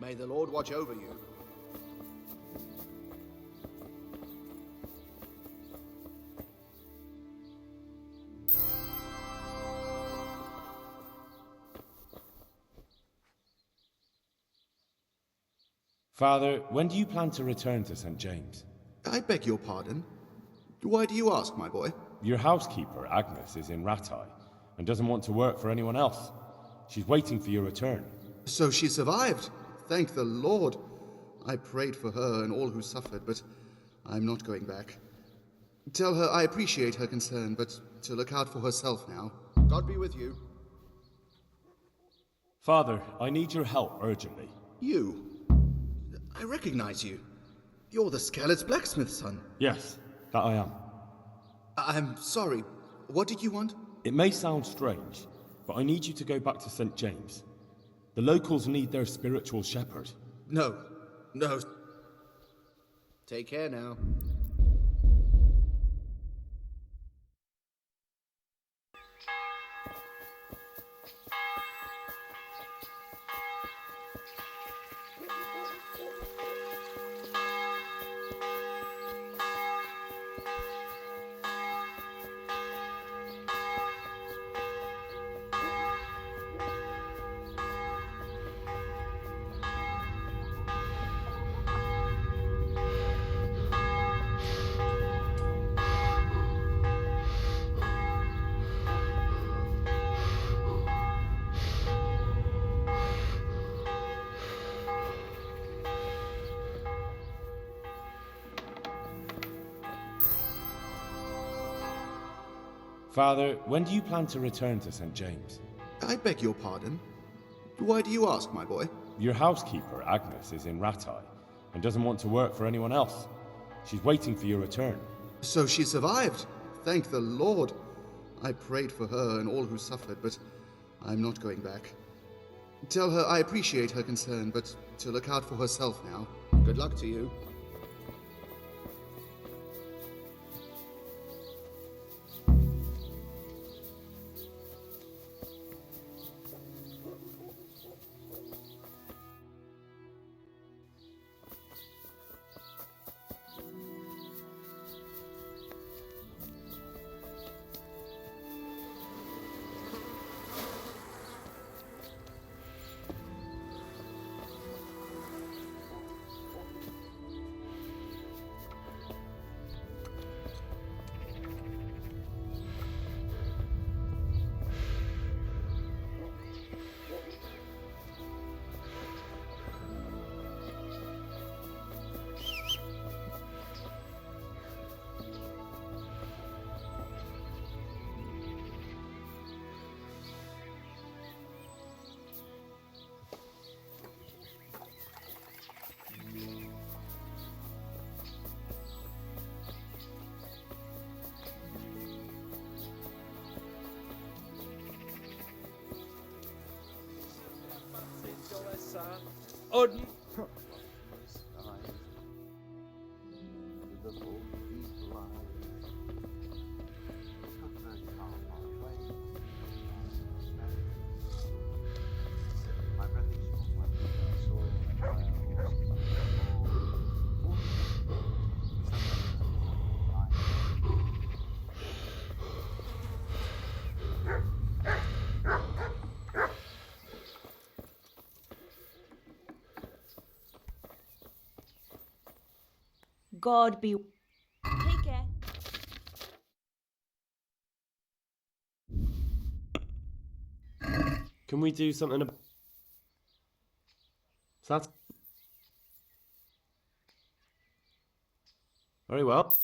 May the Lord watch over you. Father, when do you plan to return to St. James? I beg your pardon. Why do you ask, my boy? Your housekeeper, Agnes, is in Rattay and doesn't want to work for anyone else. She's waiting for your return. So she survived. Thank the Lord. I prayed for her and all who suffered, but I'm not going back. Tell her I appreciate her concern, but to look out for herself now. God be with you. Father, I need your help urgently. You? I recognize you. You're the Skelett's blacksmith's son. Yes, that I am. I'm sorry. What did you want? It may sound strange, but I need you to go back to St. James. The locals need their spiritual shepherd. No. No. Take care now. Father, when do you plan to return to St. James? I beg your pardon. Why do you ask, my boy? Your housekeeper, Agnes, is in Rattay and doesn't want to work for anyone else. She's waiting for your return. So she survived. Thank the Lord. I prayed for her and all who suffered, but I'm not going back. Tell her I appreciate her concern, but to look out for herself now. Good luck to you. Odin. God be. Take care. Can we do something about... That's... Very well.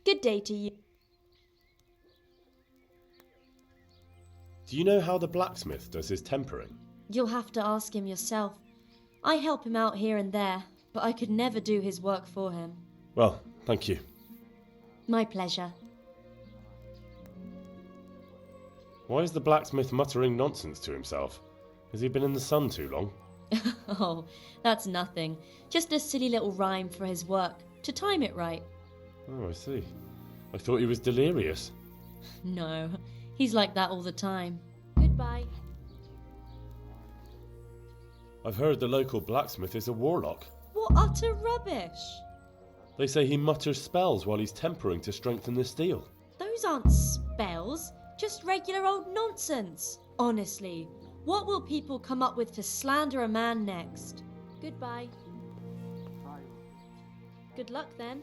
Good day to you. Do you know how the blacksmith does his tempering? You'll have to ask him yourself. I help him out here and there, but I could never do his work for him. Well, thank you. My pleasure. Why is the blacksmith muttering nonsense to himself? Has he been in the sun too long? Oh, that's nothing. Just a silly little rhyme for his work, to time it right. Oh, I see. I thought he was delirious. No, he's like that all the time. Goodbye. I've heard the local blacksmith is a warlock. What utter rubbish! They say he mutters spells while he's tempering to strengthen the steel. Those aren't spells, just regular old nonsense. Honestly, what will people come up with to slander a man next? Goodbye. Good luck then.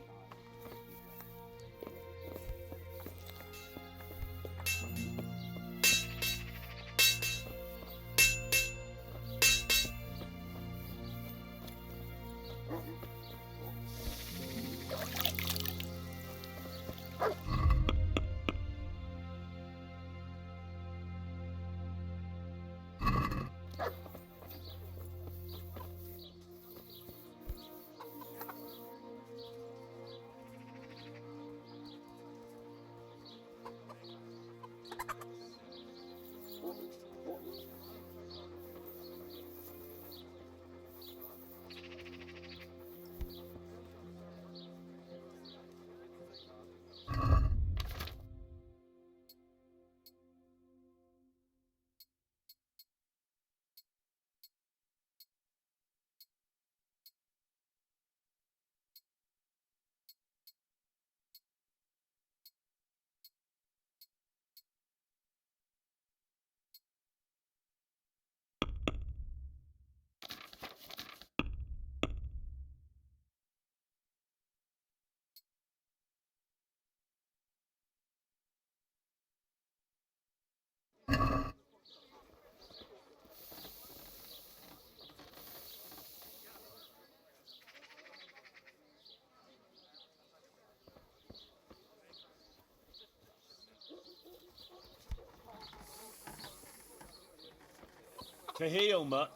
To heal, Mutt.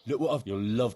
Look what I've... You'll love...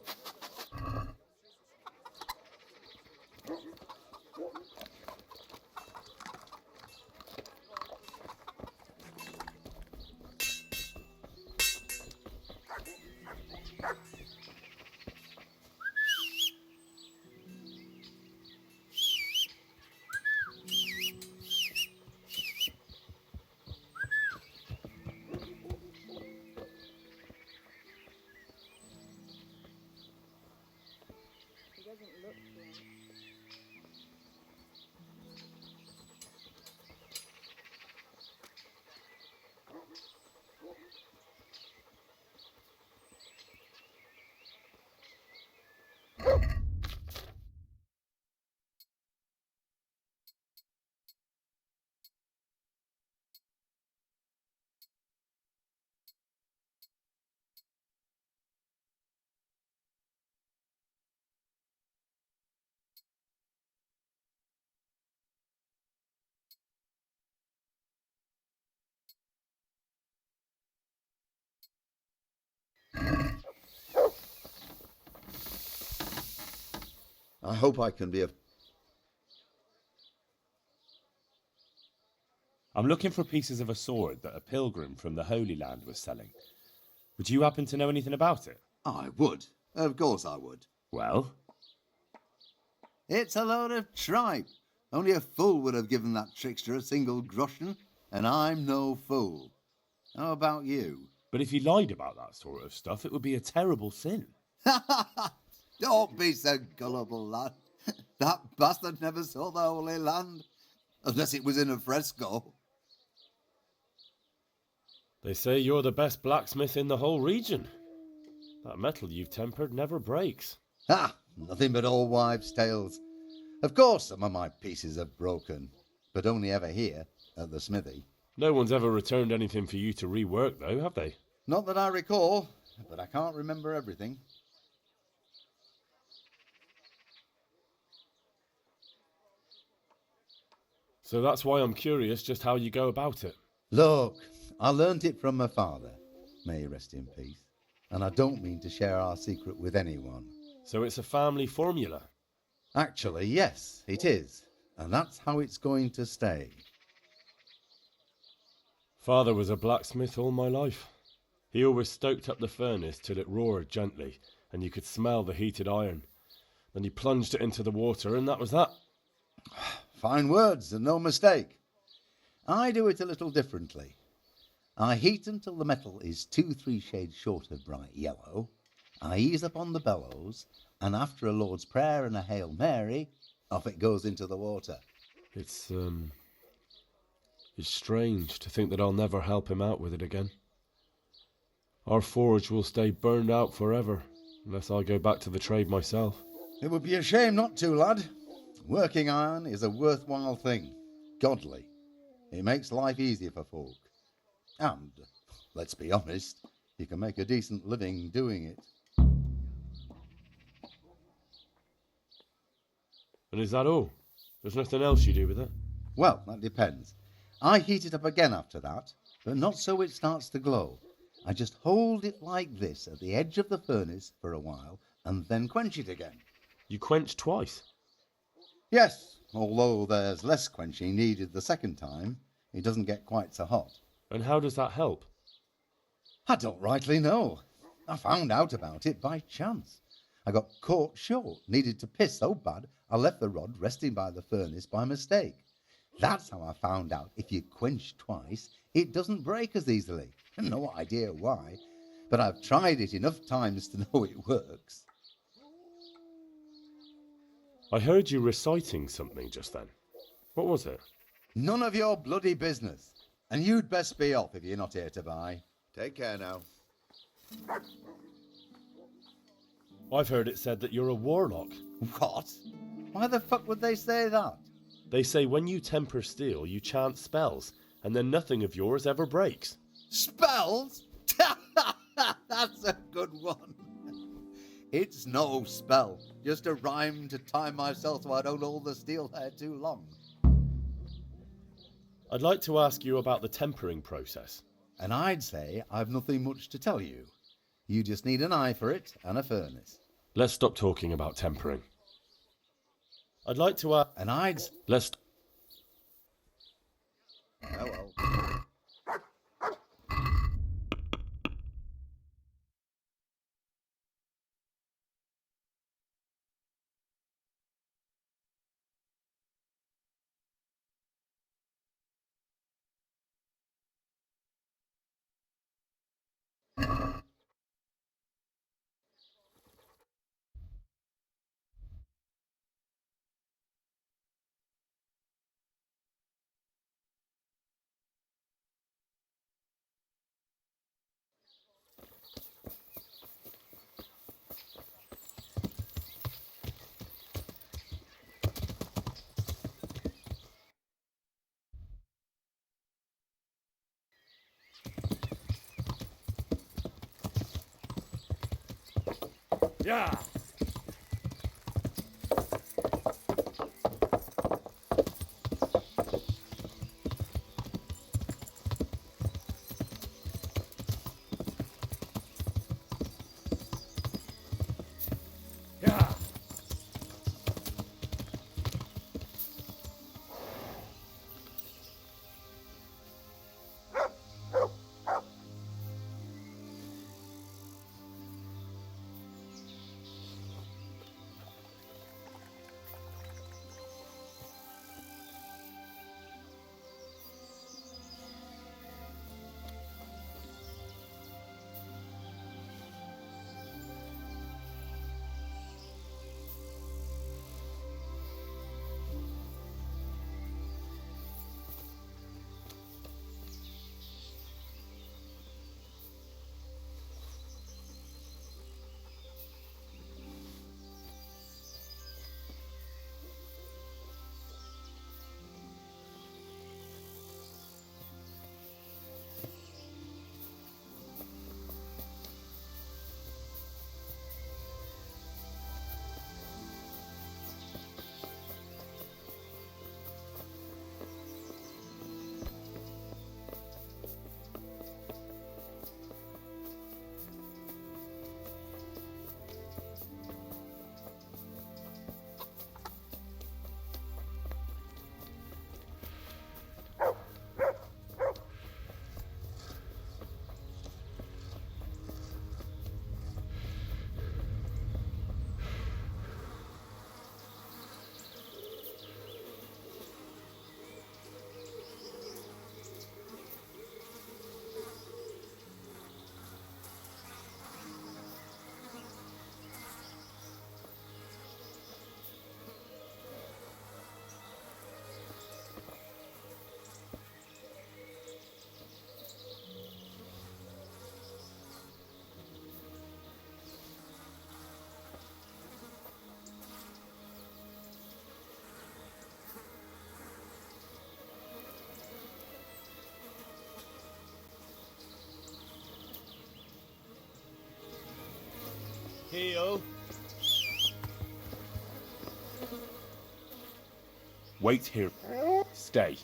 I hope I can be of... I'm looking for pieces of a sword that a pilgrim from the Holy Land was selling. Would you happen to know anything about it? I would. Of course I would. Well? It's a load of tripe. Only a fool would have given that trickster a single groschen, and I'm no fool. How about you? But if he lied about that sort of stuff, it would be a terrible sin. Don't be so gullible, lad. That bastard never saw the Holy Land, unless it was in a fresco. They say you're the best blacksmith in the whole region. That metal you've tempered never breaks. Ah, nothing but old wives' tales. Of course some of my pieces have broken, but only ever here, at the smithy. No one's ever returned anything for you to rework, though, have they? Not that I recall, but I can't remember everything. So that's why I'm curious just how you go about it. Look, I learnt it from my father, may he rest in peace, and I don't mean to share our secret with anyone. So it's a family formula? Actually, yes, it is, and that's how it's going to stay. Father was a blacksmith all my life. He always stoked up the furnace till it roared gently, and you could smell the heated iron. Then he plunged it into the water, and that was that. Fine words, and no mistake. I do it a little differently. I heat until the metal is 2-3 shades short of bright yellow. I ease up on the bellows, and after a Lord's Prayer and a Hail Mary, off it goes into the water. It's strange to think that I'll never help him out with it again. Our forge will stay burned out forever, unless I go back to the trade myself. It would be a shame not to, lad. Working iron is a worthwhile thing. Godly. It makes life easier for folk. And, let's be honest, you can make a decent living doing it. And is that all? There's nothing else you do with it? Well, that depends. I heat it up again after that, but not so it starts to glow. I just hold it like this at the edge of the furnace for a while, and then quench it again. You quench twice? Yes, although there's less quenching needed the second time. It doesn't get quite so hot. And how does that help? I don't rightly know. I found out about it by chance. I got caught short, needed to piss so bad I left the rod resting by the furnace by mistake. That's how I found out if you quench twice, it doesn't break as easily. No idea why, but I've tried it enough times to know it works. I heard you reciting something just then. What was it? None of your bloody business. And you'd best be off if you're not here to buy. Take care now. I've heard it said that you're a warlock. What? Why the fuck would they say that? They say when you temper steel, you chant spells, and then nothing of yours ever breaks. Spells? That's a good one. It's no spell, just a rhyme to time myself so I don't hold the steel hair too long. I'd like to ask you about the tempering process. And I'd say I've nothing much to tell you. You just need an eye for it and a furnace. Let's stop talking about tempering. I'd like to ask... And I'd... Let's... Oh well. Yeah. Yeah. Heel. Wait here. Stay.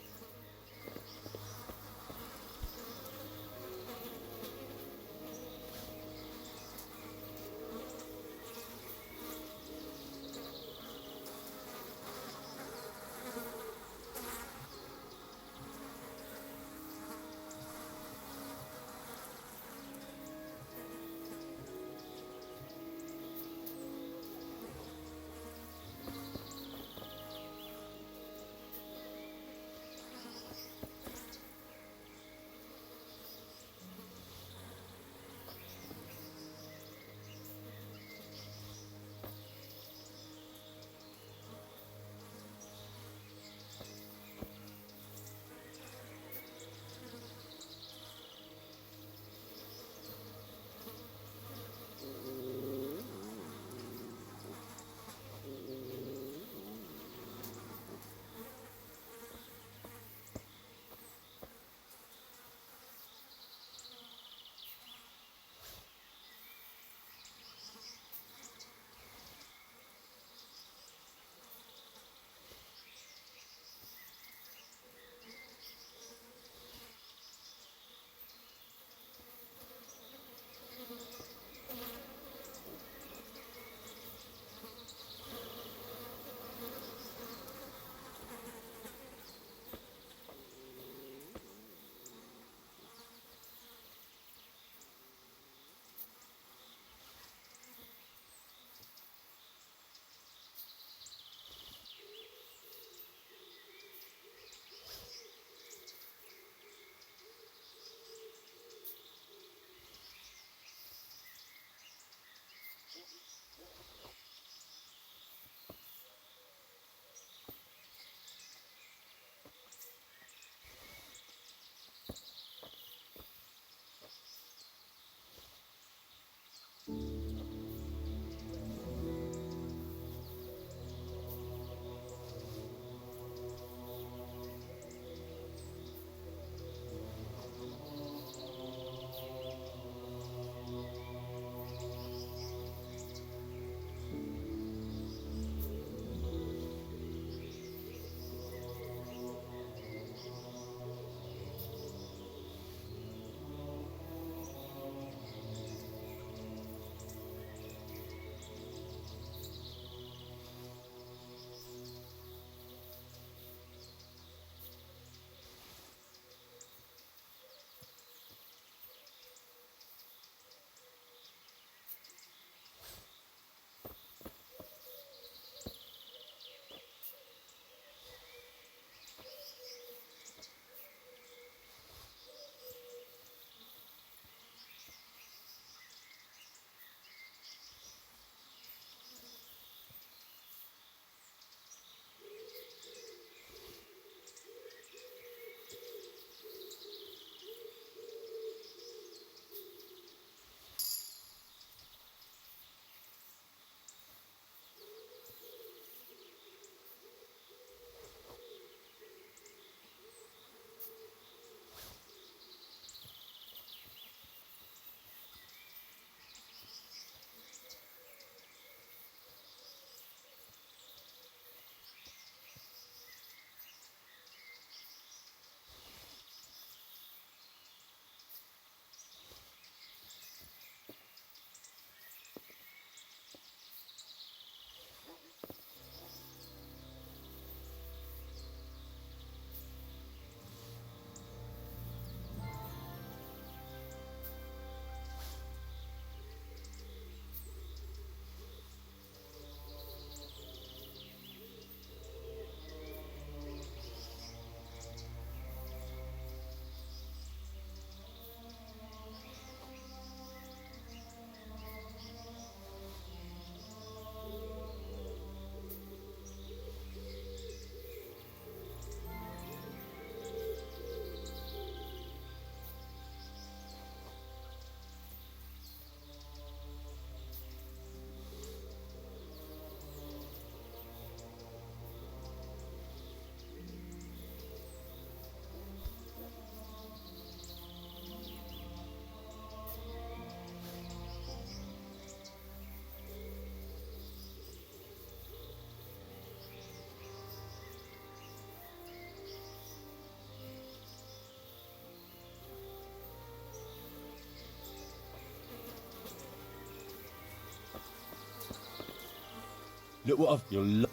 Look what I've... You'll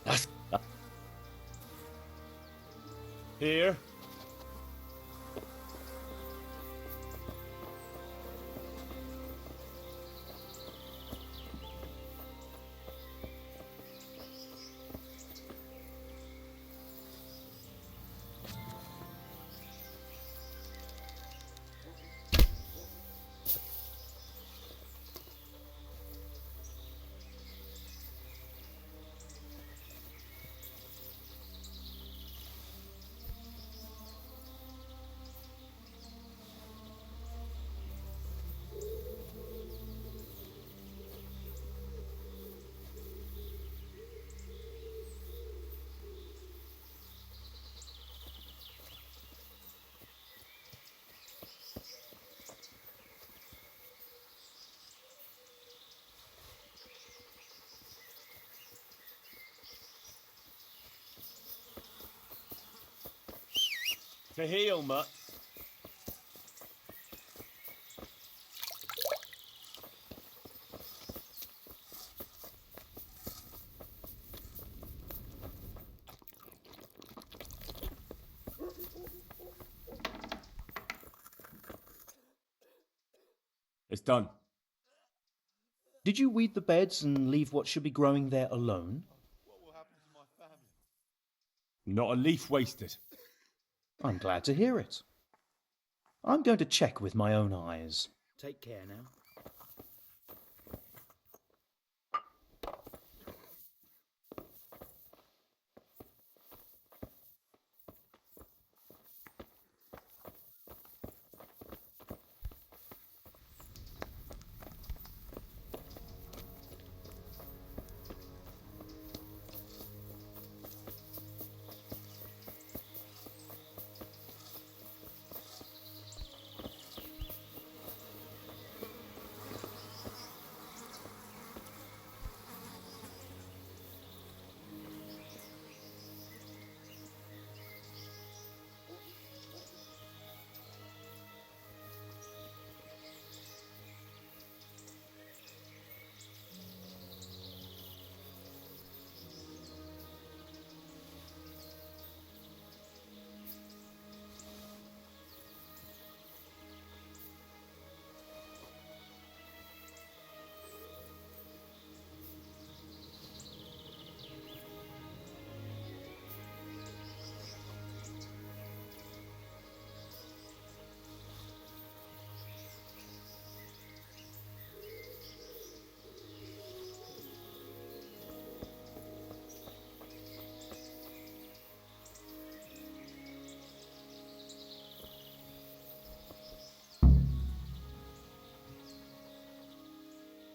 That's... Here. To heal, mutt. It's done. Did you weed the beds and leave what should be growing there alone? Not a leaf wasted. I'm glad to hear it. I'm going to check with my own eyes. Take care now.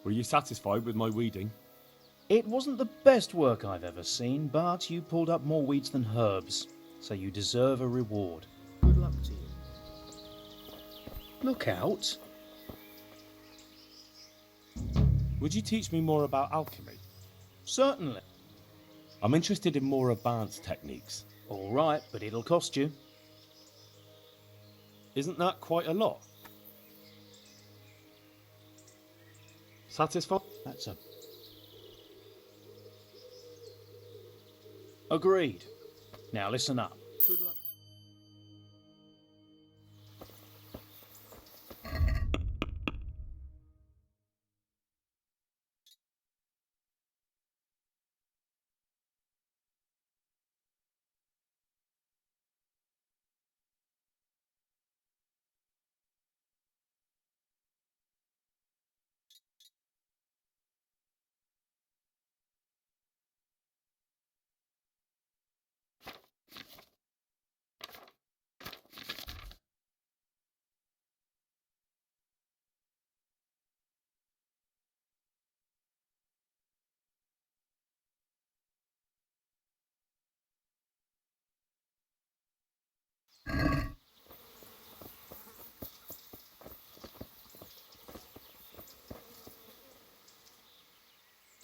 Were you satisfied with my weeding? It wasn't the best work I've ever seen, but you pulled up more weeds than herbs, so you deserve a reward. Good luck to you. Look out. Would you teach me more about alchemy? Certainly. I'm interested in more advanced techniques. All right, but it'll cost you. Isn't that quite a lot? Satisfied? That's a... Agreed. Now listen up. Good luck.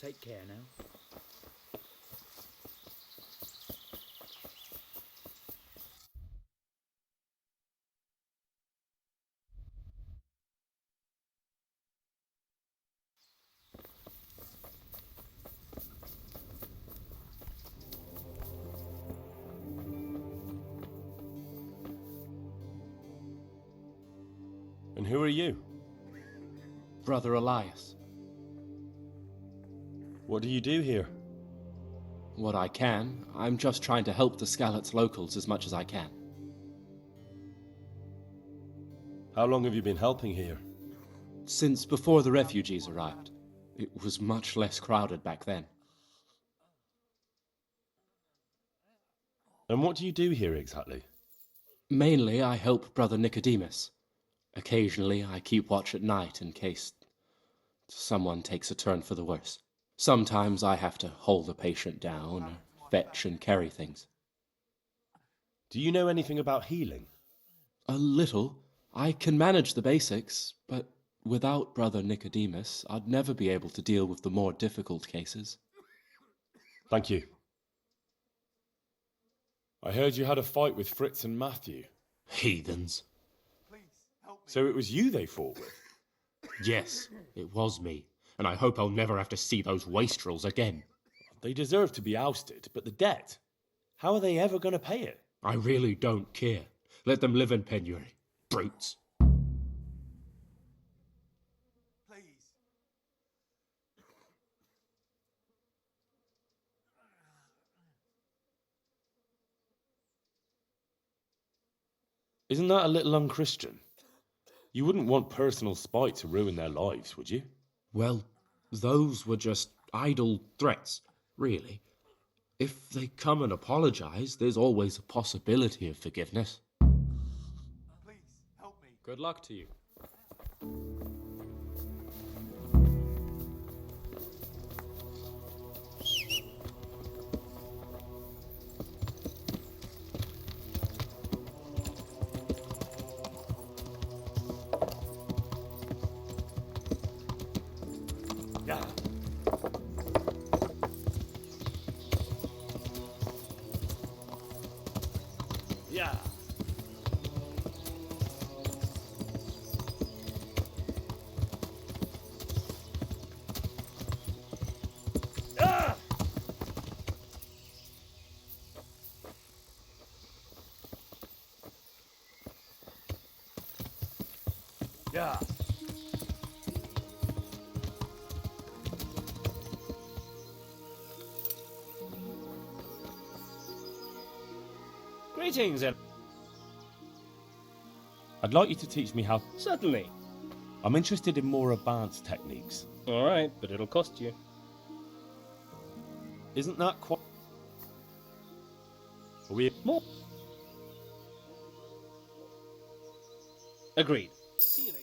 Take care now. And who are you? Brother Elias. What do you do here? What I can. I'm just trying to help the Skalitz locals as much as I can. How long have you been helping here? Since before the refugees arrived. It was much less crowded back then. And what do you do here exactly? Mainly, I help Brother Nicodemus. Occasionally, I keep watch at night in case someone takes a turn for the worse. Sometimes I have to hold a patient down or fetch and carry things. Do you know anything about healing? A little. I can manage the basics, but without Brother Nicodemus, I'd never be able to deal with the more difficult cases. Thank you. I heard you had a fight with Fritz and Matthew. Heathens. So it was you they fought with? Yes, it was me, and I hope I'll never have to see those wastrels again. They deserve to be ousted, but the debt? How are they ever going to pay it? I really don't care. Let them live in penury. Brutes. Isn't that a little unchristian? You wouldn't want personal spite to ruin their lives, would you? Well, those were just idle threats, really. If they come and apologize, there's always a possibility of forgiveness. Please, help me. Good luck to you. Yeah. Yeah. Ah! Yeah. Greetings, I'd like you to teach me how... Certainly. I'm interested in more advanced techniques. All right, but it'll cost you. Isn't that quite... Are we... More. Agreed. See you later.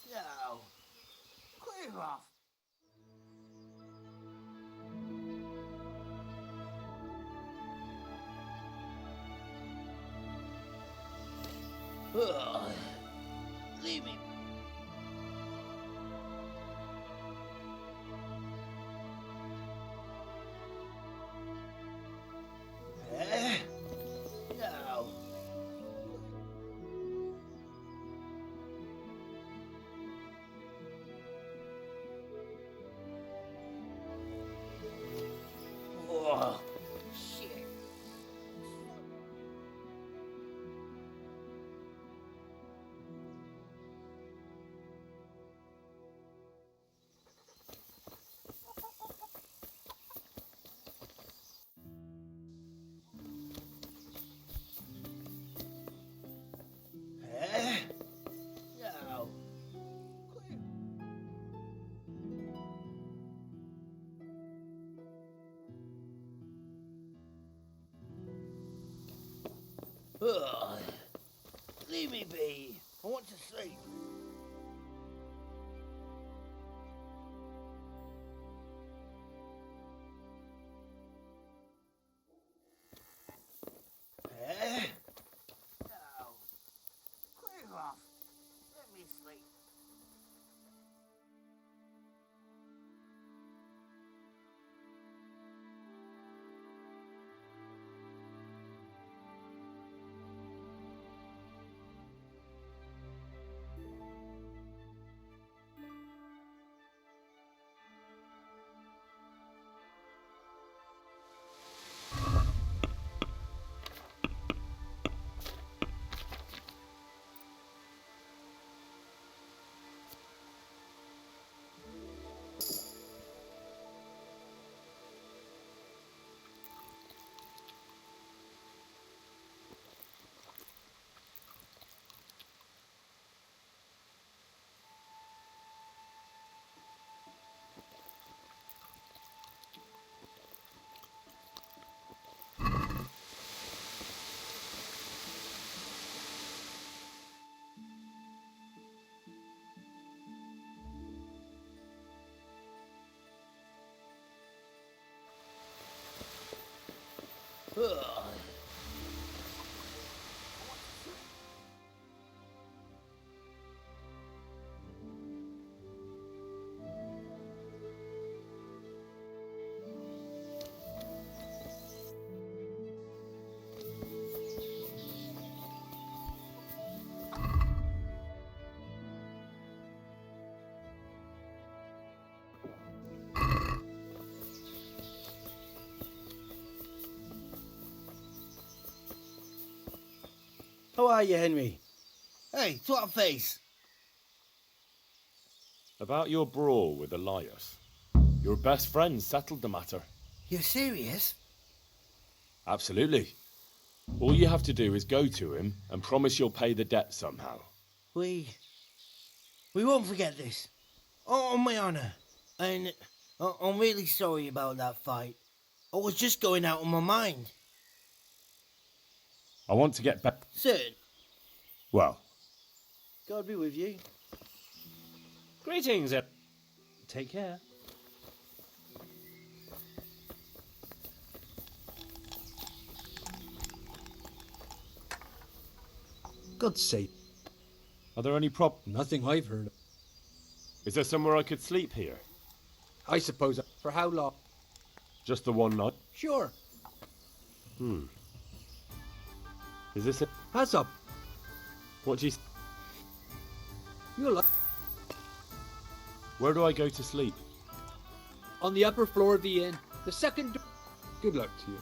No. Clear off. Ugh. Leave me. No. Oh, shit. No. Ugh. Leave me be. I want to sleep. No. Clear off. Let me sleep. Ugh. How are you, Henry? Hey, twat face. About your brawl with Elias. Your best friend settled the matter. You're serious? Absolutely. All you have to do is go to him and promise you'll pay the debt somehow. We won't forget this. On my honour. And I'm really sorry about that fight. I was just going out of my mind. I want to get back. Certain. Well, God be with you. Greetings, Take care. God's sake. are there any Nothing I've heard. Is there somewhere I could sleep here? I suppose. For how long? Just the one night? Sure. Is this it? Pass up. What do you... You'll like. Where do I go to sleep? On the upper floor of the inn. The second door. Good luck to you.